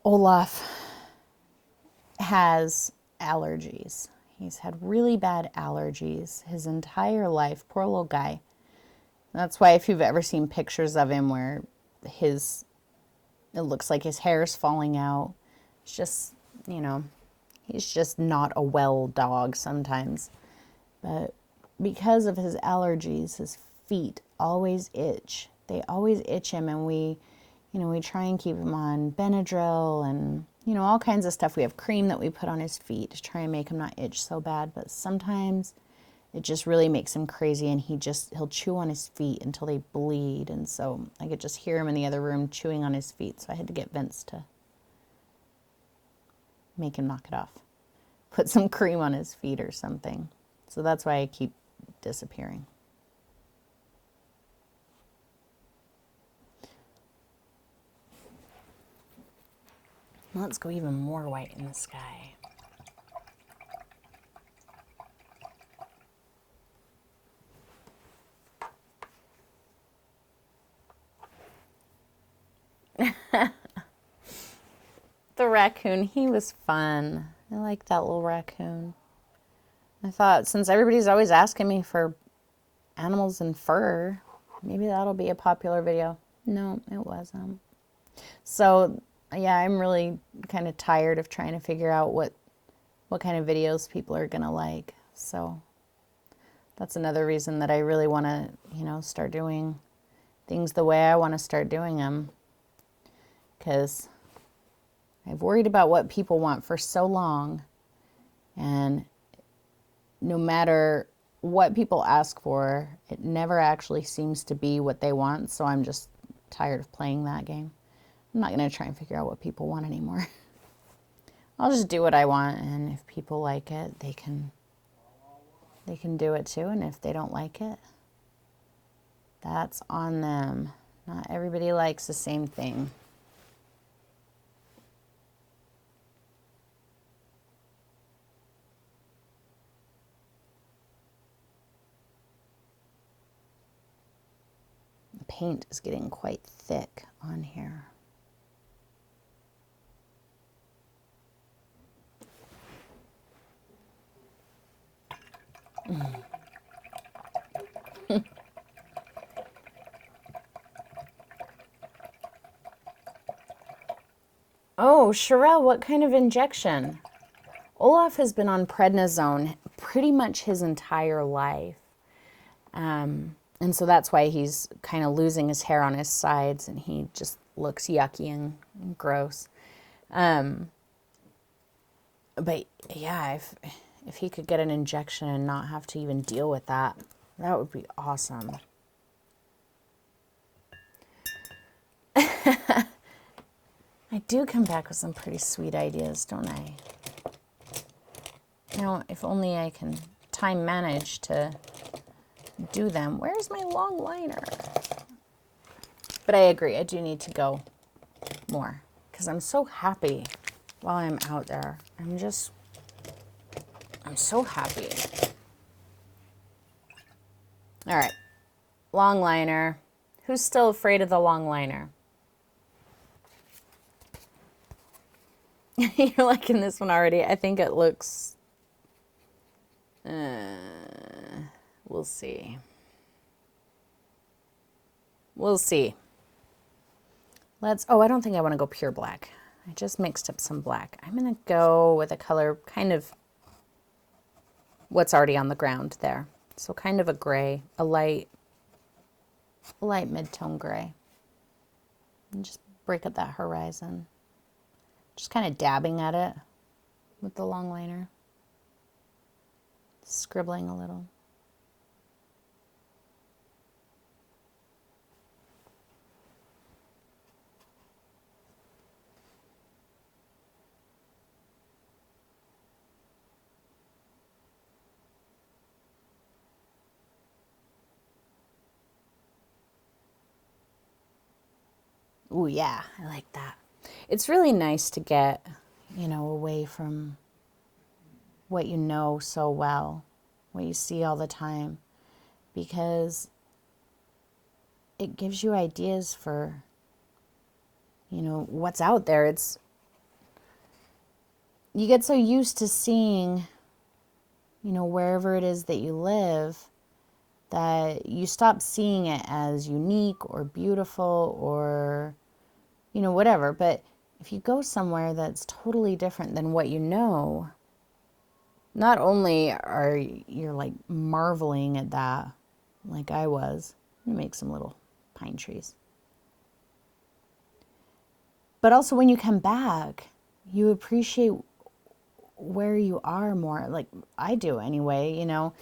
Olaf has allergies. He's had really bad allergies his entire life. Poor little guy. That's why if you've ever seen pictures of him where it looks like his hair is falling out, it's just, you know, he's just not a well dog sometimes. But because of his allergies, his feet always itch. They always itch him, and we try and keep him on Benadryl and, all kinds of stuff. We have cream that we put on his feet to try and make him not itch so bad, but sometimes it just really makes him crazy, and he'll chew on his feet until they bleed. And so I could just hear him in the other room chewing on his feet. So I had to get Vince to make him knock it off. Put some cream on his feet or something. So that's why I keep disappearing. Let's go even more white in the sky. The raccoon, he was fun. I like that little raccoon. I thought, since everybody's always asking me for animals and fur, maybe that'll be a popular video. No, it wasn't. So, yeah, I'm really kind of tired of trying to figure out what kind of videos people are going to like. So That's another reason that I really want to, start doing things the way I want to start doing them. Because I've worried about what people want for so long. And no matter what people ask for, it never actually seems to be what they want. So I'm just tired of playing that game. I'm not going to try and figure out what people want anymore. I'll just do what I want. And if people like it, they can do it too. And if they don't like it, that's on them. Not everybody likes the same thing. The paint is getting quite thick on here. Oh, Sherelle, what kind of injection? Olaf has been on prednisone pretty much his entire life. And so that's why he's kind of losing his hair on his sides and he just looks yucky and gross. But yeah, if he could get an injection and not have to even deal with that, that would be awesome. I do come back with some pretty sweet ideas, don't I? Now, if only I can time manage to do them. Where's my long liner? But I agree, I do need to go more because I'm so happy while I'm out there. I'm so happy. All right, long liner. Who's still afraid of the long liner? You're liking this one already. I think it looks... we'll see. We'll see. Oh, I don't think I want to go pure black. I just mixed up some black. I'm going to go with a color kind of what's already on the ground there. So kind of a gray, a light mid-tone gray. And just break up that horizon. Just kind of dabbing at it with the long liner. Scribbling a little. Ooh, yeah, I like that. It's really nice to get, away from what you know so well, what you see all the time, because it gives you ideas for, what's out there. You get so used to seeing, wherever it is that you live, that you stop seeing it as unique or beautiful or, whatever. But if you go somewhere that's totally different than what you know, not only are you like marveling at that, like I was, I'm gonna make some little pine trees. But also when you come back, you appreciate where you are more, like I do anyway, Now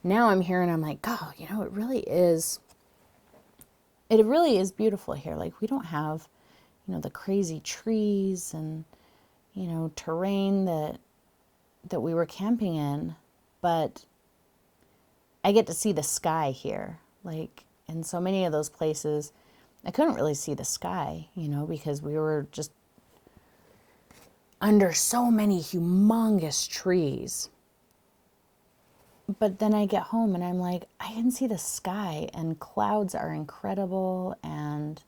I'm here and I'm like, God, it really is beautiful here. Like we don't have, the crazy trees and, terrain that we were camping in, but I get to see the sky here. Like in so many of those places, I couldn't really see the sky, because we were just under so many humongous trees. But then I get home and I'm like, I can see the sky and clouds are incredible and,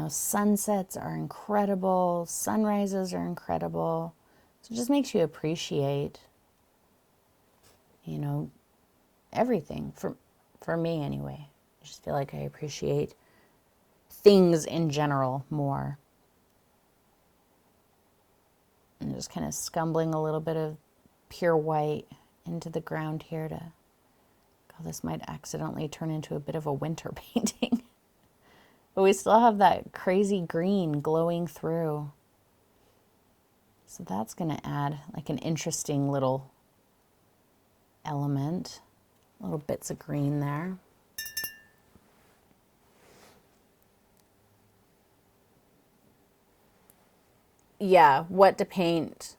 sunsets are incredible, sunrises are incredible. So it just makes you appreciate, everything for me anyway. I just feel like I appreciate things in general more. just kind of scumbling a little bit of pure white into the ground here to Oh, this might accidentally turn into a bit of a winter painting. But we still have that crazy green glowing through. So that's going to add like an interesting little element. Little bits of green there. Yeah, what to paint,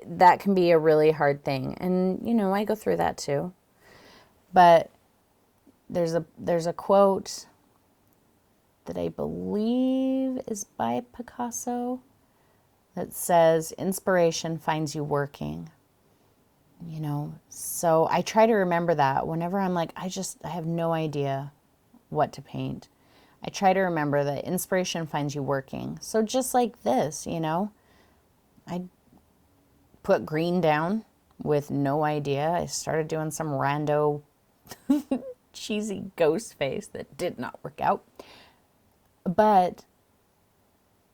that can be a really hard thing. And, you know, I go through that too. But there's a quote that I believe is by Picasso that says, inspiration finds you working. You know, so I try to remember that whenever I'm like, I have no idea what to paint. I try to remember that inspiration finds you working. So just like this, you know, I put green down with no idea. I started doing some rando cheesy ghost face that did not work out. But,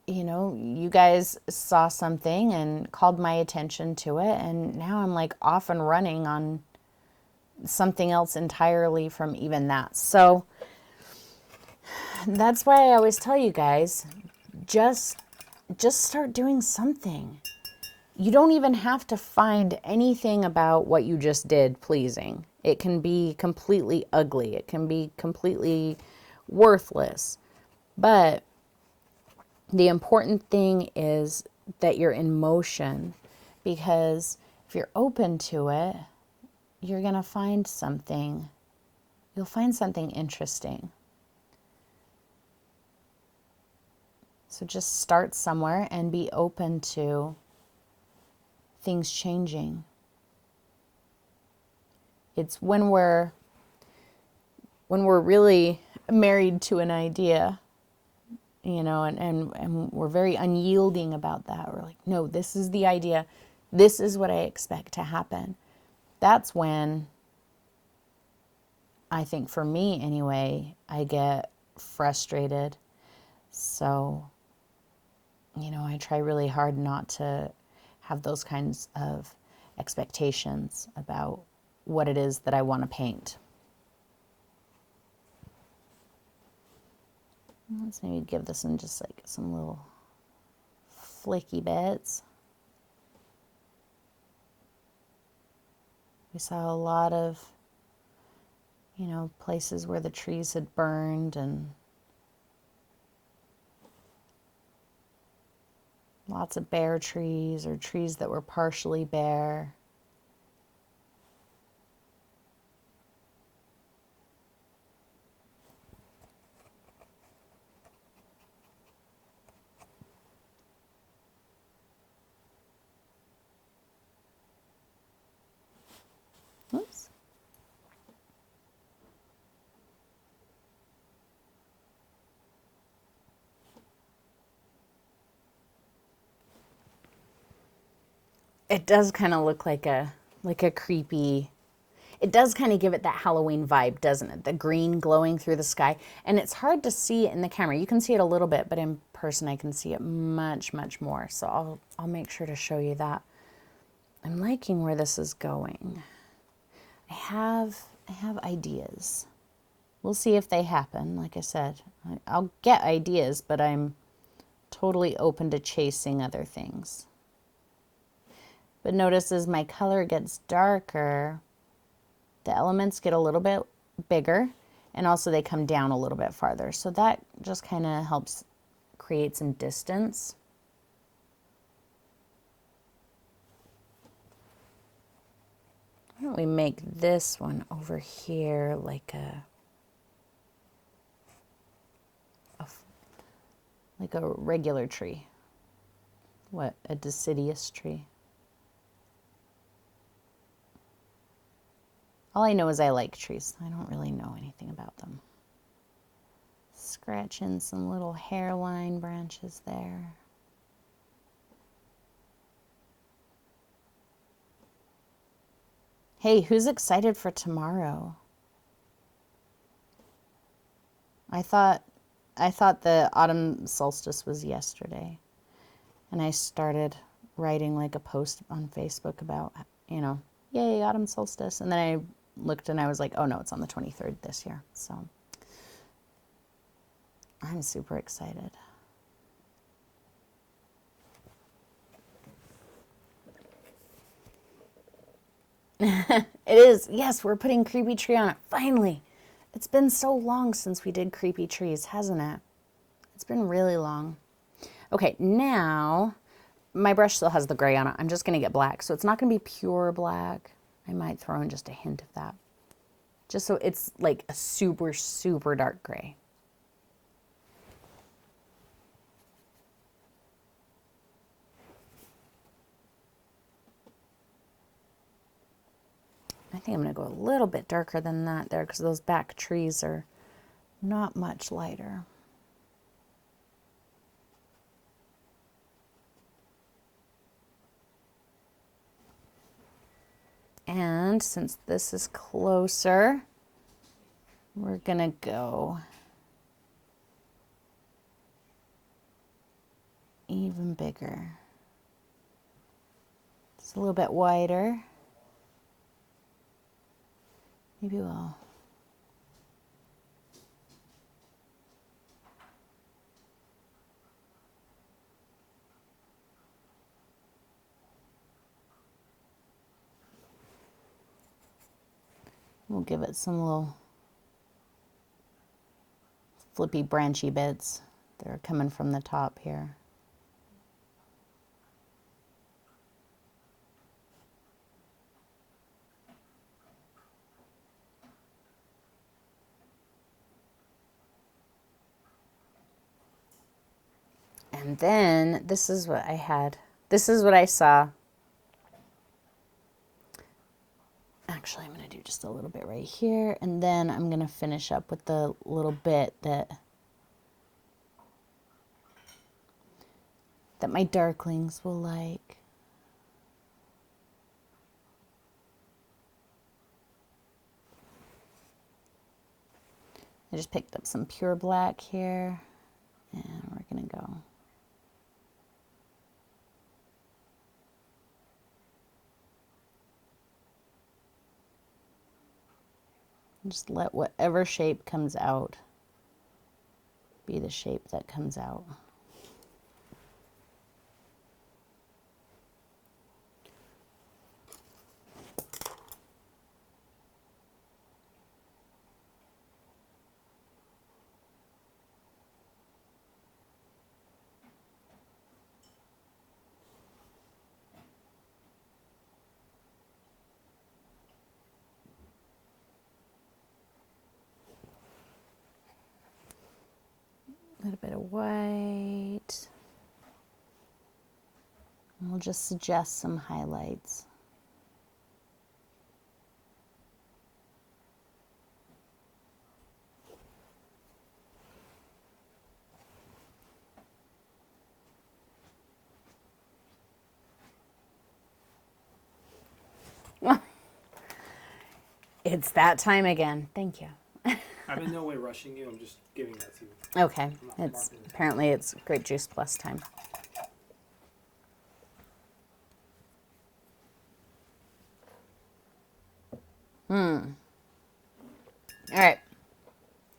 you know, you guys saw something and called my attention to it. And now I'm like off and running on something else entirely from even that. So that's why I always tell you guys, just start doing something. You don't even have to find anything about what you just did pleasing. It can be completely ugly. It can be completely worthless. But the important thing is that you're in motion, because if you're open to it, you're going to find something. You'll find something interesting. So just start somewhere and be open to things changing. It's when we're really married to an idea, you know, and we're very unyielding about that. We're like, no, this is the idea. This is what I expect to happen. That's when, I think for me anyway, I get frustrated. So, you know, I try really hard not to have those kinds of expectations about what it is that I want to paint. Let's maybe give this one just like some little flaky bits. We saw a lot of, you know, places where the trees had burned, and lots of bare trees or trees that were partially bare. Oops. It does kind of look like a creepy, it does kind of give it that Halloween vibe, doesn't it? The green glowing through the sky. And it's hard to see it in the camera. You can see it a little bit, but in person I can see it much, much more. So I'll make sure to show you that. I'm liking where this is going. I have ideas. We'll see if they happen. Like I said, I'll get ideas, but I'm totally open to chasing other things. But notice as my color gets darker, the elements get a little bit bigger, and also they come down a little bit farther. So that just kind of helps create some distance. Why don't we make this one over here like a regular tree. What, a deciduous tree. All I know is I like trees. I don't really know anything about them. Scratching some little hairline branches there. Hey, who's excited for tomorrow? I thought the autumn solstice was yesterday. And I started writing like a post on Facebook about, you know, yay, autumn solstice. And then I looked and I was like, oh no, it's on the 23rd this year. So I'm super excited. It is. Yes, we're putting Creepy Tree on it. Finally. It's been so long since we did Creepy Trees, hasn't it? It's been really long. Okay, now my brush still has the gray on it. I'm just going to get black. So it's not going to be pure black. I might throw in just a hint of that. Just so it's like a super, super dark gray. I think I'm going to go a little bit darker than that there because those back trees are not much lighter. And since this is closer, we're going to go even bigger. It's a little bit wider. Maybe we'll give it some little flippy branchy bits that are coming from the top here. And then this is what I had. This is what I saw. Actually, I'm going to do just a little bit right here. And then I'm going to finish up with the little bit that my darklings will like. I just picked up some pure black here. And we're going to go. Just let whatever shape comes out be the shape that comes out. A little bit of white. And we'll just suggest some highlights. It's that time again. Thank you. I'm in no way rushing you. I'm just giving that to you. Okay. Apparently it's Grape Juice Plus time. All right.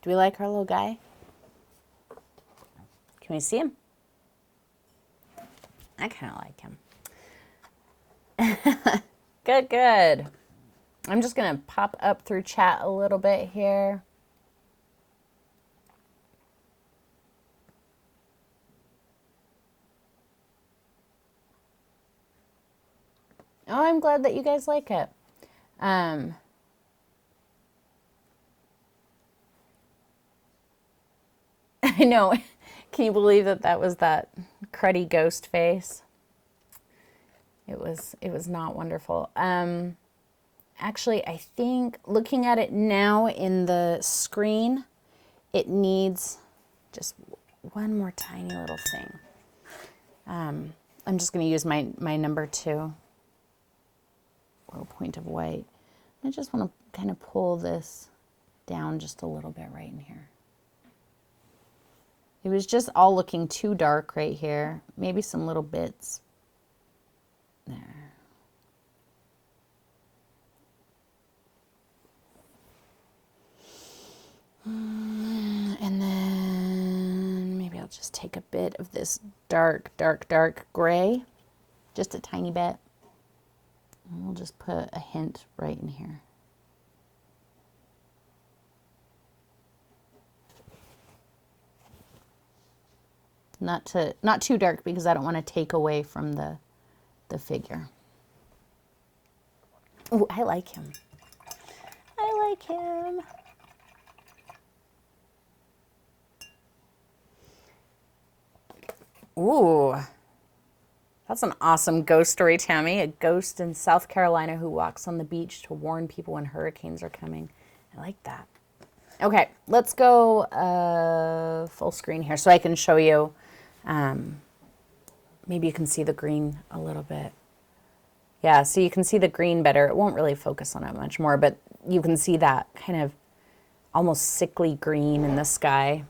Do we like our little guy? Can we see him? I kind of like him. Good, good. I'm just going to pop up through chat a little bit here. Oh, I'm glad that you guys like it. I know. Can you believe that that was that cruddy ghost face? It was not wonderful. Actually, I think looking at it now in the screen, it needs just one more tiny little thing. I'm just going to use my number 2 little point of white. I just want to kind of pull this down just a little bit right in here. It was just all looking too dark right here. Maybe some little bits there. And then maybe I'll just take a bit of this dark, dark, dark gray, just a tiny bit. And we'll just put a hint right in here. Not too dark because I don't want to take away from the figure. Oh, I like him. I like him. Ooh, that's an awesome ghost story, Tammy. A ghost in South Carolina who walks on the beach to warn people when hurricanes are coming. I like that. Okay, let's go full screen here so I can show you. Maybe you can see the green a little bit. Yeah, so you can see the green better. It won't really focus on it much more, but you can see that kind of almost sickly green in the sky.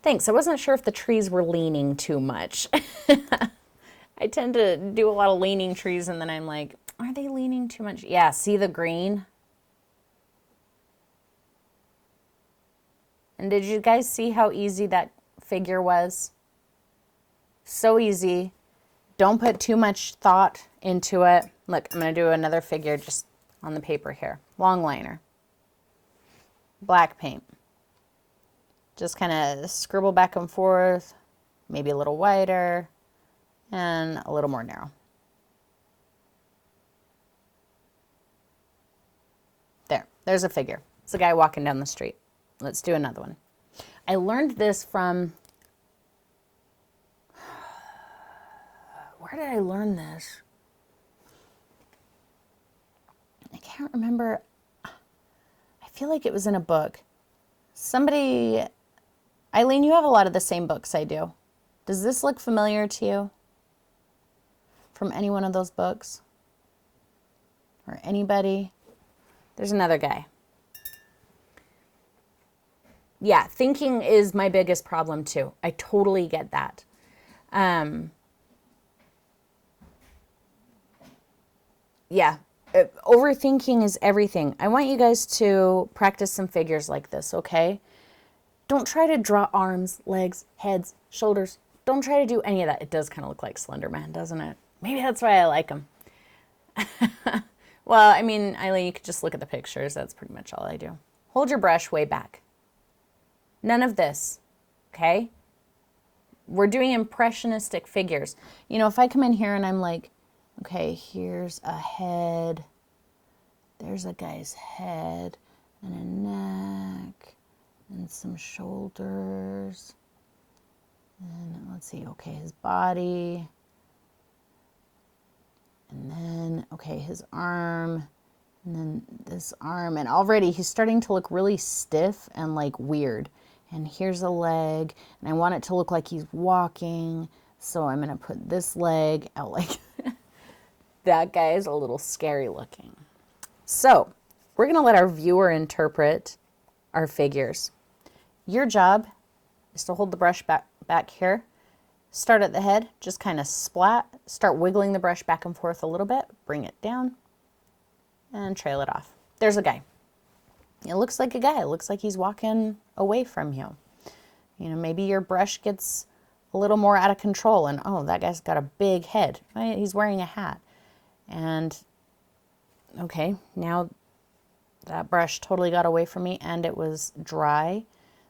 Thanks. I wasn't sure if the trees were leaning too much. I tend to do a lot of leaning trees, and then I'm like, are they leaning too much? Yeah, see the green? And did you guys see how easy that figure was? So easy. Don't put too much thought into it. Look, I'm going to do another figure just on the paper here. Long liner. Black paint. Just kind of scribble back and forth, maybe a little wider and a little more narrow. There's a figure. It's a guy walking down the street. Let's do another one. I learned this from, where did I learn this? I can't remember. I feel like it was in a book. Somebody, Eileen, you have a lot of the same books I do. Does this look familiar to you? From any one of those books? Or anybody? There's another guy. Yeah, thinking is my biggest problem too. I totally get that. Yeah, overthinking is everything. I want you guys to practice some figures like this, okay? Don't try to draw arms, legs, heads, shoulders. Don't try to do any of that. It does kind of look like Slender Man, doesn't it? Maybe that's why I like him. Well, I mean, Eileen, you could just look at the pictures. That's pretty much all I do. Hold your brush way back. None of this, okay? We're doing impressionistic figures. You know, if I come in here and I'm like, okay, here's a head. There's a guy's head and a neck and some shoulders. And let's see, okay, his body. And then, okay, his arm. And then this arm. And already he's starting to look really stiff and like weird. And here's a leg. And I want it to look like he's walking. So I'm going to put this leg out like that guy is a little scary looking. So we're going to let our viewer interpret our figures. Your job is to hold the brush back here. Start at the head, just kind of splat. Start wiggling the brush back and forth a little bit. Bring it down and trail it off. There's a guy. It looks like a guy. It looks like he's walking away from you. You know, maybe your brush gets a little more out of control and, oh, that guy's got a big head. Right? He's wearing a hat. And, okay, now that brush totally got away from me and it was dry.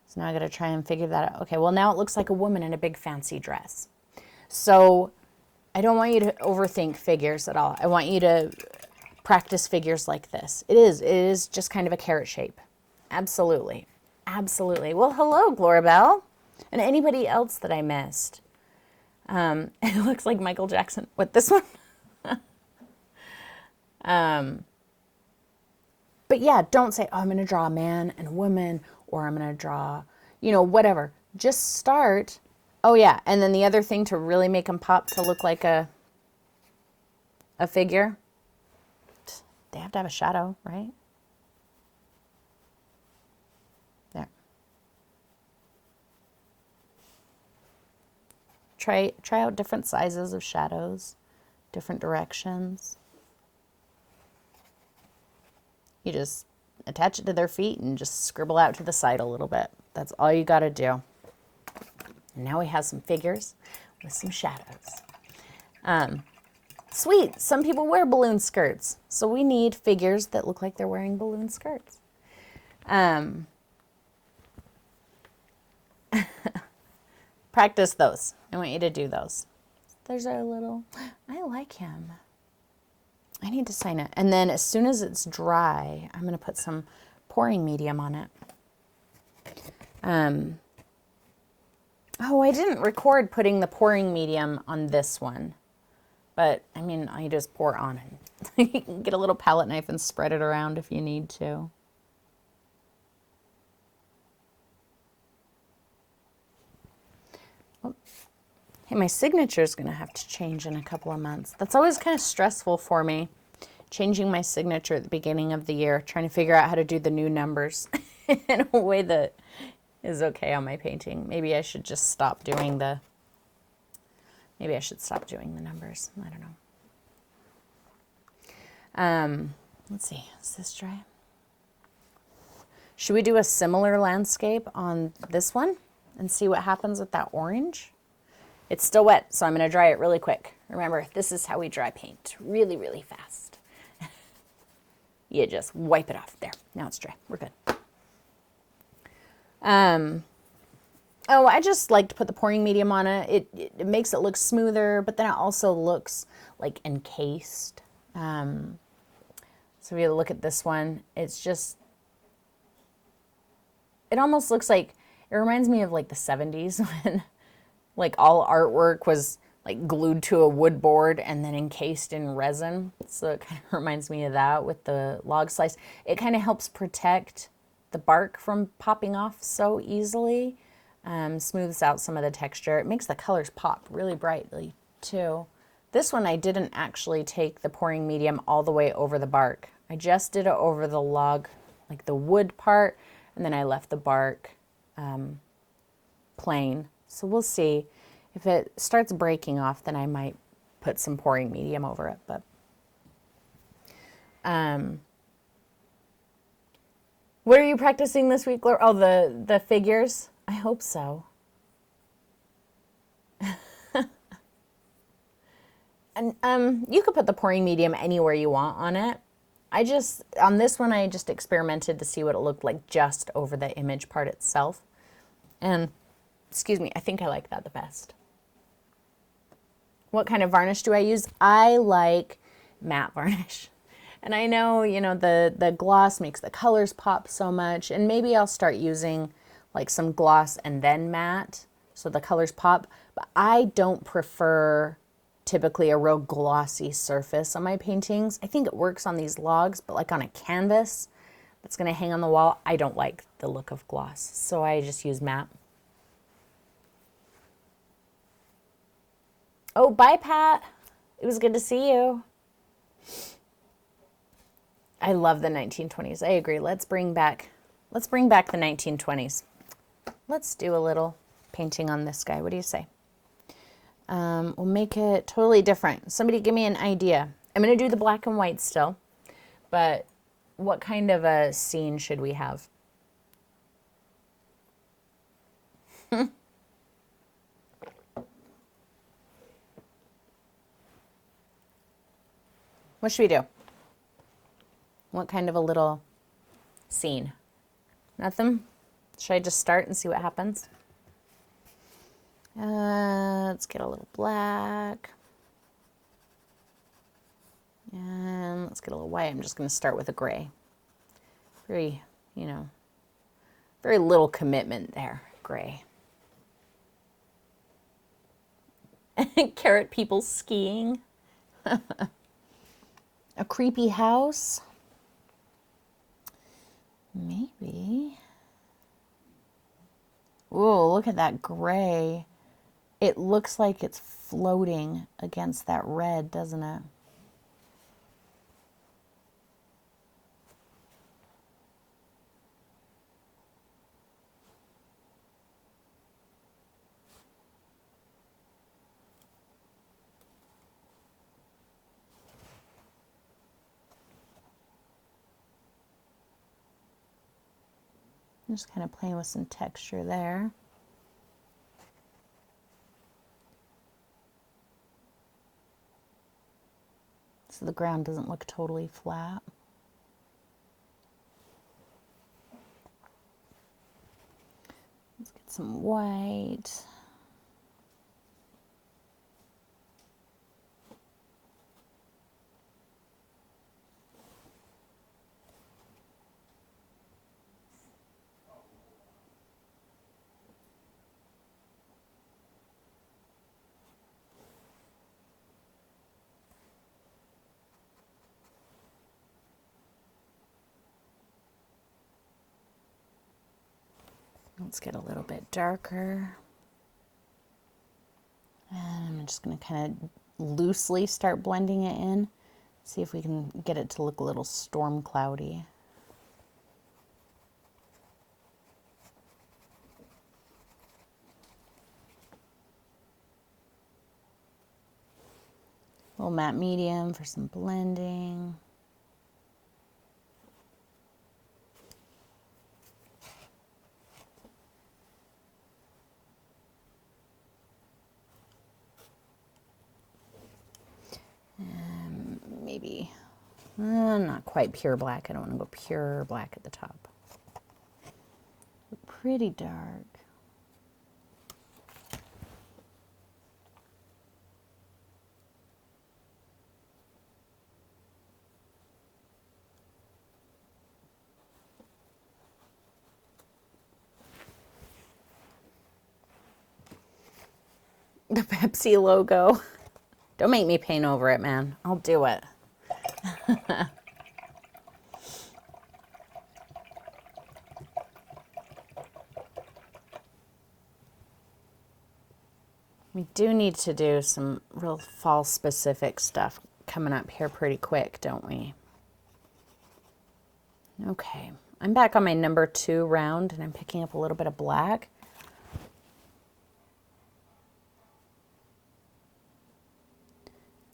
So now I got to try and figure that out. Okay, well, now it looks like a woman in a big fancy dress. So I don't want you to overthink figures at all. I want you to practice figures like this. It is just kind of a carrot shape. Absolutely. Absolutely. Well, hello, Glorabelle. And anybody else that I missed. It looks like Michael Jackson. What, this one? But yeah, don't say, oh, I'm going to draw a man and a woman, or I'm going to draw, you know, whatever. Just start. Oh yeah, and then the other thing to really make them pop to look like a figure, they have to have a shadow, right? There. Try out different sizes of shadows, different directions. You just attach it to their feet and just scribble out to the side a little bit. That's all you got to do. And now we have some figures with some shadows. Sweet, some people wear balloon skirts, so we need figures that look like they're wearing balloon skirts. Practice those. I want you to do those. There's our little, I like him. I need to sign it. And then as soon as it's dry, I'm going to put some pouring medium on it. Oh, I didn't record putting the pouring medium on this one. But, I mean, I just pour on it. You can get a little palette knife and spread it around if you need to. Hey, my signature is going to have to change in a couple of months. That's always kind of stressful for me, changing my signature at the beginning of the year, trying to figure out how to do the new numbers in a way that is okay on my painting. Maybe I should just stop doing the, maybe I should stop doing the numbers. I don't know. Let's see, is this dry? Should we do a similar landscape on this one and see what happens with that orange? It's still wet, so I'm going to dry it really quick. Remember, this is how we dry paint. Really, really fast. You just wipe it off. There, now it's dry. We're good. Oh, I just like to put the pouring medium on it. It makes it look smoother, but then it also looks like encased. So if you look at this one, it's just, it almost looks like, it reminds me of like the 70s when like all artwork was like glued to a wood board and then encased in resin. So it kind of reminds me of that with the log slice. It kind of helps protect the bark from popping off so easily. Smooths out some of the texture. It makes the colors pop really brightly too. This one I didn't actually take the pouring medium all the way over the bark. I just did it over the log, like the wood part, and then I left the bark plain. So we'll see. If it starts breaking off, then I might put some pouring medium over it. But what are you practicing this week, Laura? Oh, the figures? I hope so. And you could put the pouring medium anywhere you want on it. On this one, I just experimented to see what it looked like just over the image part itself. And excuse me, I think I like that the best. What kind of varnish do I use? I like matte varnish. And I know, you know, the gloss makes the colors pop so much, and maybe I'll start using like some gloss and then matte so the colors pop, but I don't prefer typically a real glossy surface on my paintings. I think it works on these logs, but like on a canvas that's going to hang on the wall, I don't like the look of gloss, so I just use matte. Oh, bye, Pat. It was good to see you. I love the 1920s. I agree. Let's bring back the 1920s. Let's do a little painting on this guy. What do you say? We'll make it totally different. Somebody give me an idea. I'm going to do the black and white still, but what kind of a scene should we have? What should we do? What kind of a little scene? Nothing? Should I just start and see what happens? Let's get a little black. And let's get a little white. I'm just going to start with a gray. Very, you know, very little commitment there. Gray. Carrot people skiing. A creepy house. Maybe. Whoa, look at that gray. It looks like it's floating against that red, doesn't it? Just kind of playing with some texture there. So the ground doesn't look totally flat. Let's get some white. Let's get a little bit darker. And I'm just going to kind of loosely start blending it in. See if we can get it to look a little storm cloudy. A little matte medium for some blending. Maybe not quite pure black. I don't want to go pure black at the top. But pretty dark. The Pepsi logo. Don't make me paint over it, man. I'll do it. We do need to do some real fall specific stuff coming up here pretty quick, don't we? Okay, I'm back on my number 2 round and I'm picking up a little bit of black.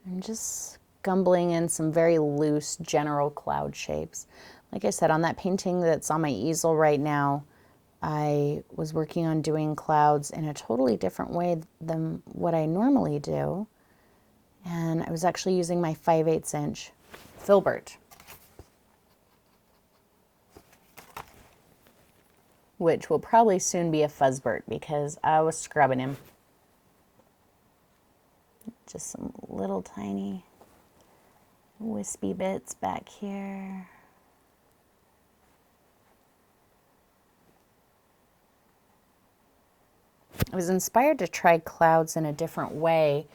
I'm just scumbling in some very loose general cloud shapes. Like I said, on that painting that's on my easel right now, I was working on doing clouds in a totally different way than what I normally do. And I was actually using my 5/8 inch filbert, which will probably soon be a fuzzbert because I was scrubbing him. Just some little tiny wispy bits back here. I was inspired to try clouds in a different way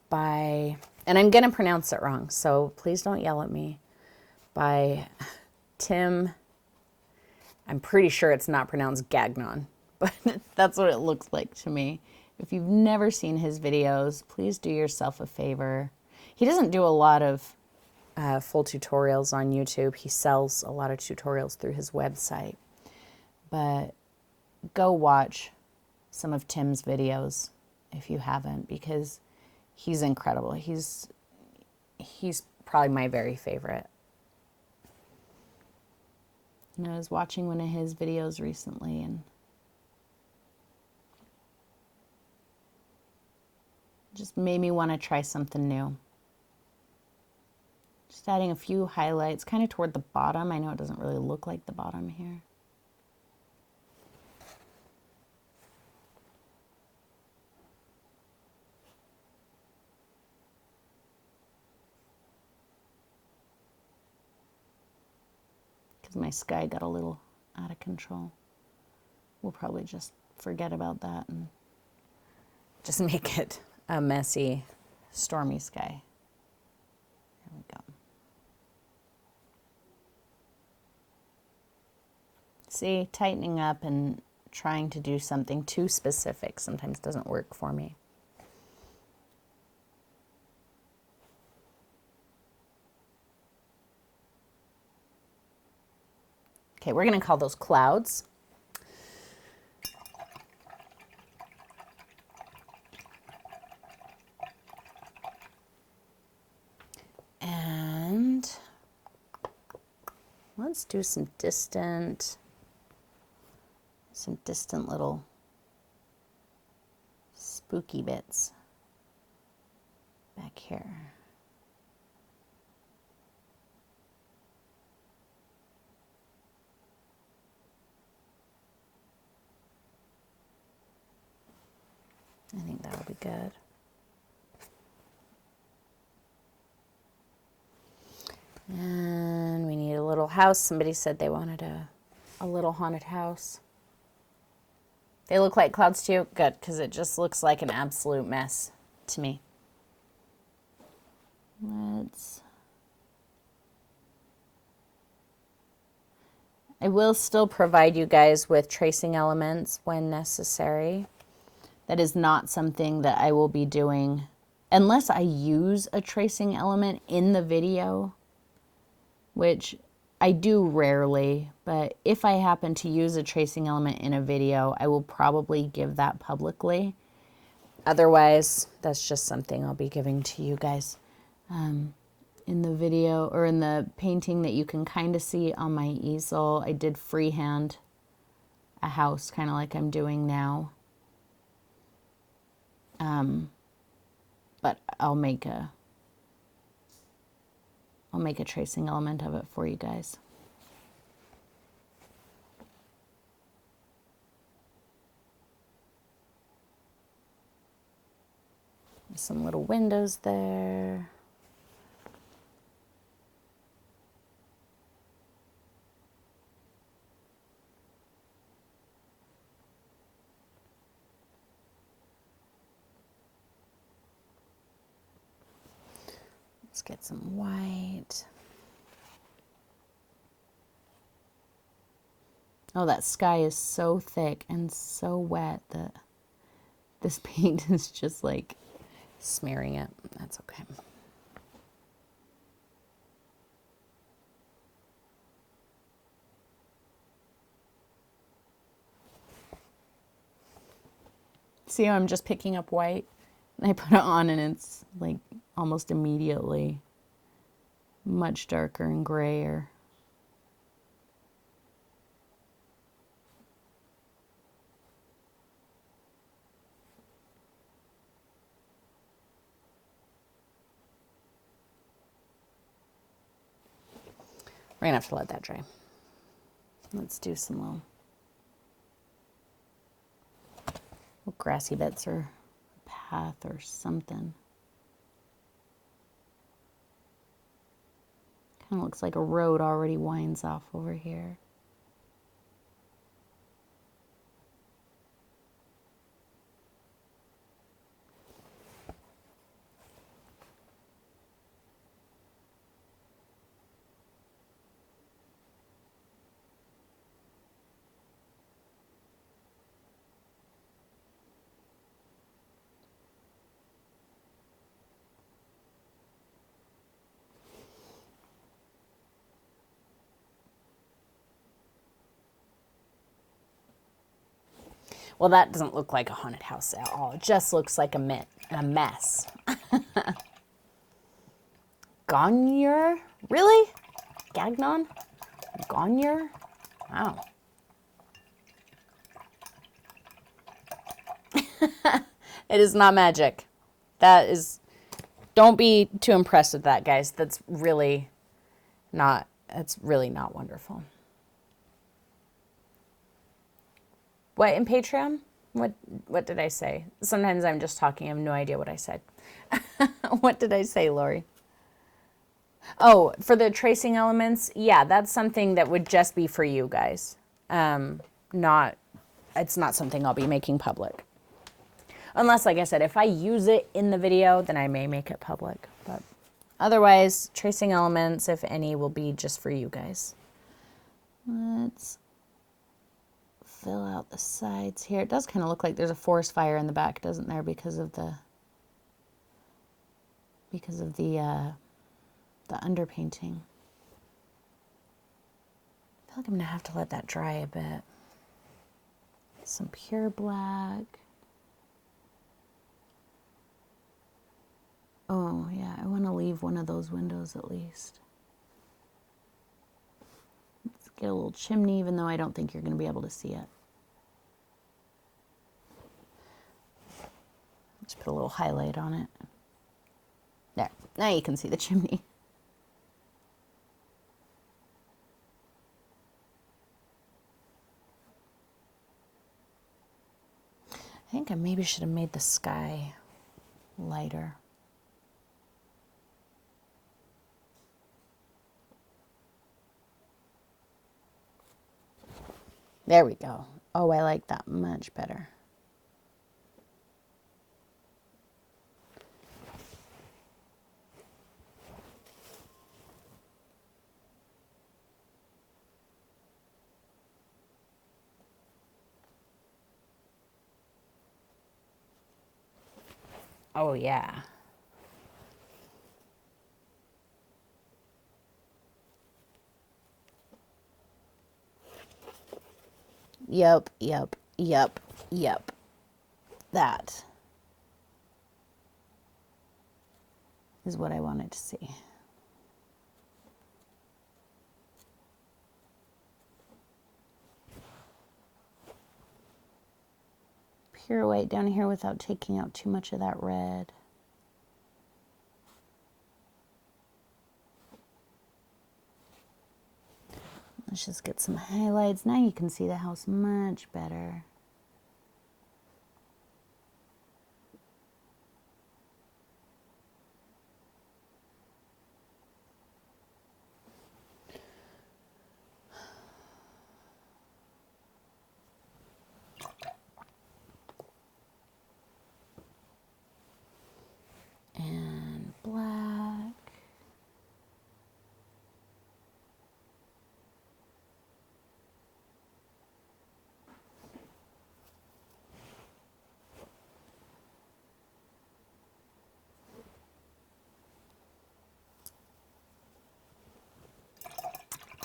by, and I'm going to pronounce it wrong, so please don't yell at me, by Tim, I'm pretty sure it's not pronounced Gagnon, but that's what it looks like to me. If you've never seen his videos, please do yourself a favor. He doesn't do a lot of full tutorials on YouTube. He sells a lot of tutorials through his website, but go watch some of Tim's videos if you haven't, because he's incredible. He's probably my very favorite. And I was watching one of his videos recently and just made me want to try something new. Just adding a few highlights kind of toward the bottom. I know it doesn't really look like the bottom here. Because my sky got a little out of control. We'll probably just forget about that and just make it a messy, stormy sky. There we go. See, tightening up and trying to do something too specific sometimes doesn't work for me. Okay, we're going to call those clouds. And let's do some distant some distant little spooky bits back here. I think that'll be good. And we need a little house. Somebody said they wanted a little haunted house. They look like clouds to you? Good, because it just looks like an absolute mess to me. I will still provide you guys with tracing elements when necessary. That is not something that I will be doing unless I use a tracing element in the video, which I do rarely, but if I happen to use a tracing element in a video, I will probably give that publicly. Otherwise, that's just something I'll be giving to you guys in the video or in the painting that you can kind of see on my easel. I did freehand a house, kind of like I'm doing now. But I'll make a tracing element of it for you guys. Some little windows there. Let's get some white. Oh, that sky is so thick and so wet that this paint is just like smearing it. That's okay. See how I'm just picking up white? And I put it on and it's like almost immediately much darker and grayer. We're gonna have to let that dry. Let's do some little grassy bits or path or something. Kind of looks like a road already winds off over here. Well, that doesn't look like a haunted house at all. It just looks like a mess. Gonyer? Really? Gagnon? Gonyer? Wow. It is not magic. That is... Don't be too impressed with that, guys. That's really not wonderful. What, in Patreon? What did I say? Sometimes I'm just talking. I have no idea what I said. What did I say, Lori? Oh, for the tracing elements, yeah, that's something that would just be for you guys. It's not something I'll be making public. Unless, like I said, if I use it in the video, then I may make it public. But otherwise, tracing elements, if any, will be just for you guys. Let's fill out the sides here. It does kind of look like there's a forest fire in the back, doesn't there, because of the underpainting. I feel like I'm gonna have to let that dry a bit. Some pure black. Oh yeah, I want to leave one of those windows at least. Let's get a little chimney, even though I don't think you're going to be able to see it. Just put a little highlight on it. There, now you can see the chimney. I think I maybe should have made the sky lighter. There we go. Oh, I like that much better. Oh, yeah. Yep, yep, yep, yep. That is what I wanted to see. Pure white down here without taking out too much of that red. Let's just get some highlights. Now you can see the house much better. And black.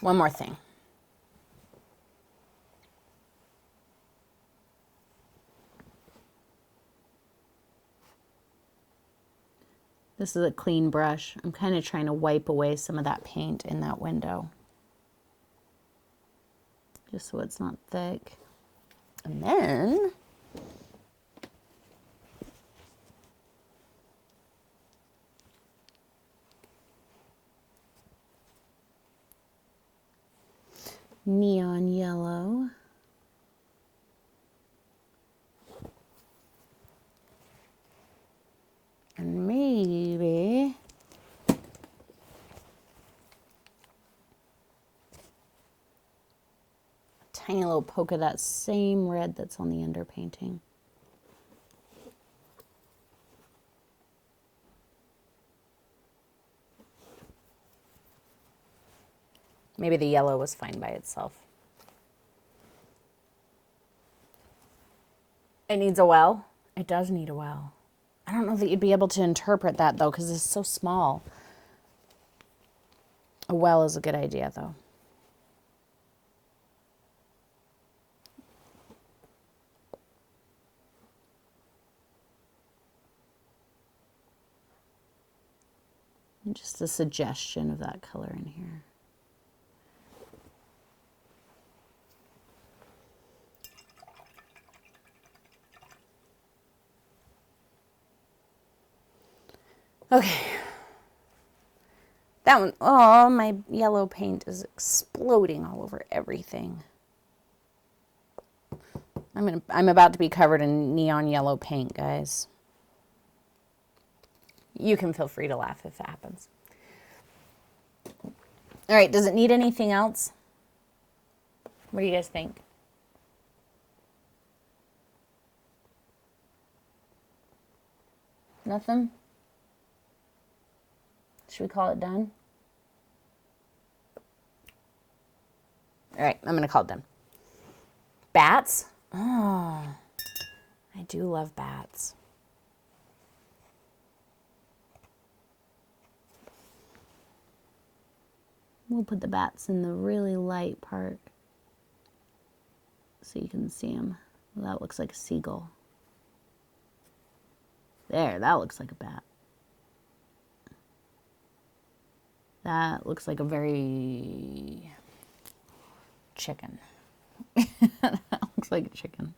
One more thing. This is a clean brush. I'm kind of trying to wipe away some of that paint in that window, just so it's not thick. And then neon yellow. And maybe a tiny little poke of that same red that's on the underpainting. Maybe the yellow was fine by itself. It needs a well. It does need a well. I don't know that you'd be able to interpret that though, because it's so small. A well is a good idea though. And just a suggestion of that color in here. Okay. That one, oh, my yellow paint is exploding all over everything. I'm about to be covered in neon yellow paint, guys. You can feel free to laugh if it happens. All right, does it need anything else? What do you guys think? Nothing? Should we call it done? All right, I'm going to call it done. Bats? Oh, I do love bats. We'll put the bats in the really light part so you can see them. Well, that looks like a seagull. There, that looks like a bat. That looks like a very chicken. That looks like a chicken.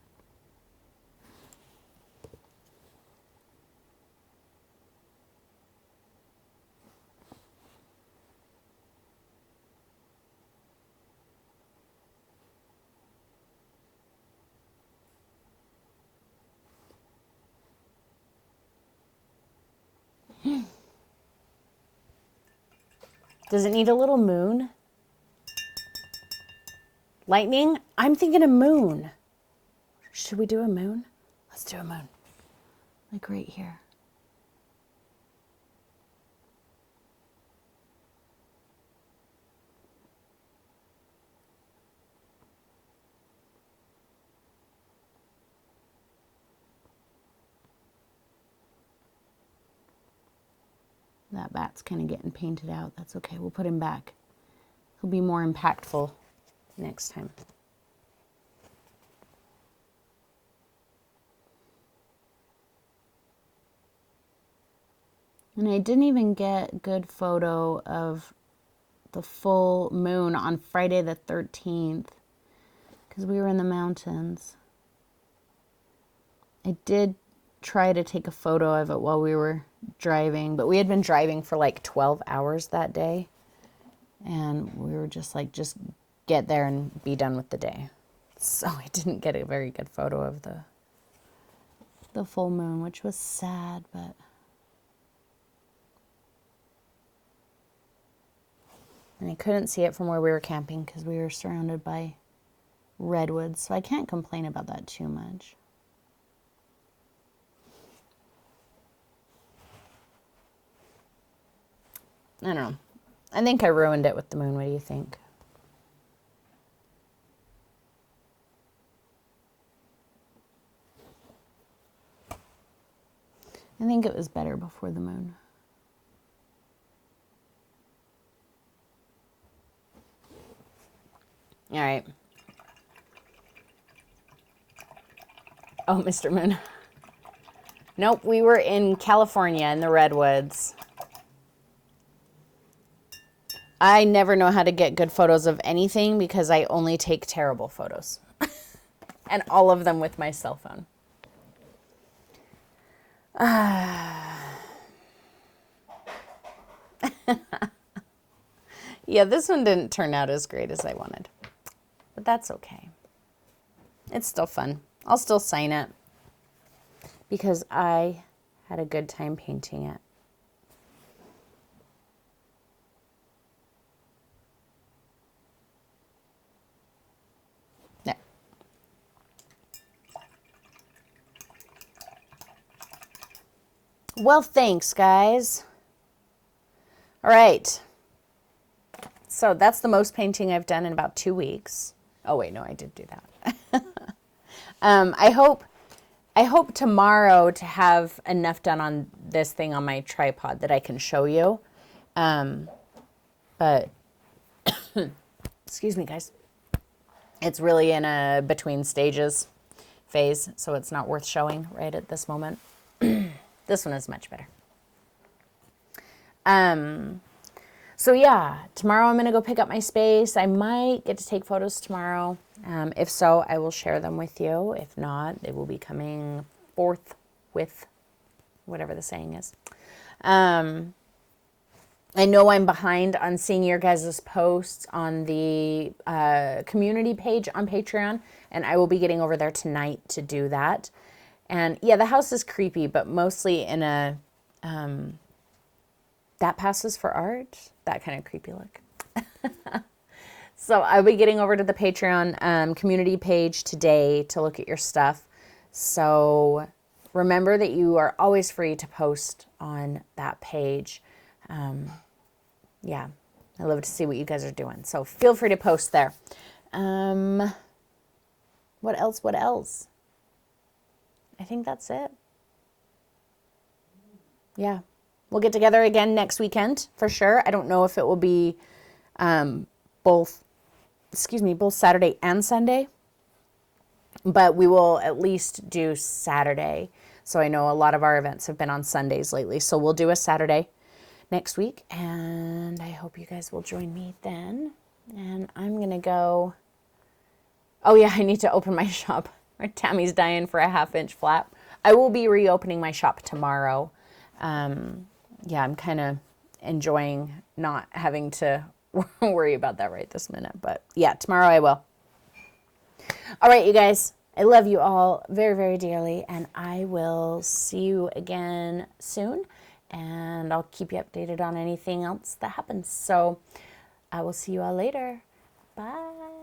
Does it need a little moon? Lightning? I'm thinking a moon. Should we do a moon? Let's do a moon. Like right here. That bat's kind of getting painted out. That's okay. We'll put him back. He'll be more impactful next time. And I didn't even get good photo of the full moon on Friday the 13th because we were in the mountains. I did try to take a photo of it while we were driving, but we had been driving for like 12 hours that day, and we were just like, just get there and be done with the day. So I didn't get a very good photo of the full moon, which was sad, but and I couldn't see it from where we were camping because we were surrounded by redwoods, so I can't complain about that too much. I don't know. I think I ruined it with the moon. What do you think? I think it was better before the moon. All right. Oh, Mr. Moon. Nope, we were in California in the redwoods. I never know how to get good photos of anything because I only take terrible photos. And all of them with my cell phone. Yeah, this one didn't turn out as great as I wanted. But that's okay. It's still fun. I'll still sign it because I had a good time painting it. There. Well, thanks, guys. All right. So that's the most painting I've done in about 2 weeks. Oh, wait, no, I did do that. I hope tomorrow to have enough done on this thing on my tripod that I can show you. But, excuse me, guys. It's really in a between stages phase, so it's not worth showing right at this moment. This one is much better. So yeah, tomorrow I'm going to go pick up my space. I might get to take photos tomorrow. If so, I will share them with you. If not, they will be coming forth with whatever the saying is. I know I'm behind on seeing your guys' posts on the community page on Patreon, and I will be getting over there tonight to do that. And yeah, the house is creepy, but mostly in a that passes for art, that kind of creepy look. So I'll be getting over to the Patreon community page today to look at your stuff. So remember that you are always free to post on that page. Yeah, I love to see what you guys are doing. So feel free to post there. What else? What else? I think that's it. Yeah. We'll get together again next weekend for sure. I don't know if it will be both Saturday and Sunday, but we will at least do Saturday. So I know a lot of our events have been on Sundays lately. So we'll do a Saturday next week, and I hope you guys will join me then. And I'm going to go. Oh yeah, I need to open my shop. Tammy's dying for a 1/2-inch flap. I will be reopening my shop tomorrow. Yeah, I'm kind of enjoying not having to worry about that right this minute. But yeah, tomorrow I will. All right, you guys. I love you all very, very dearly. And I will see you again soon. and I'll keep you updated on anything else that happens. So I will see you all later. Bye.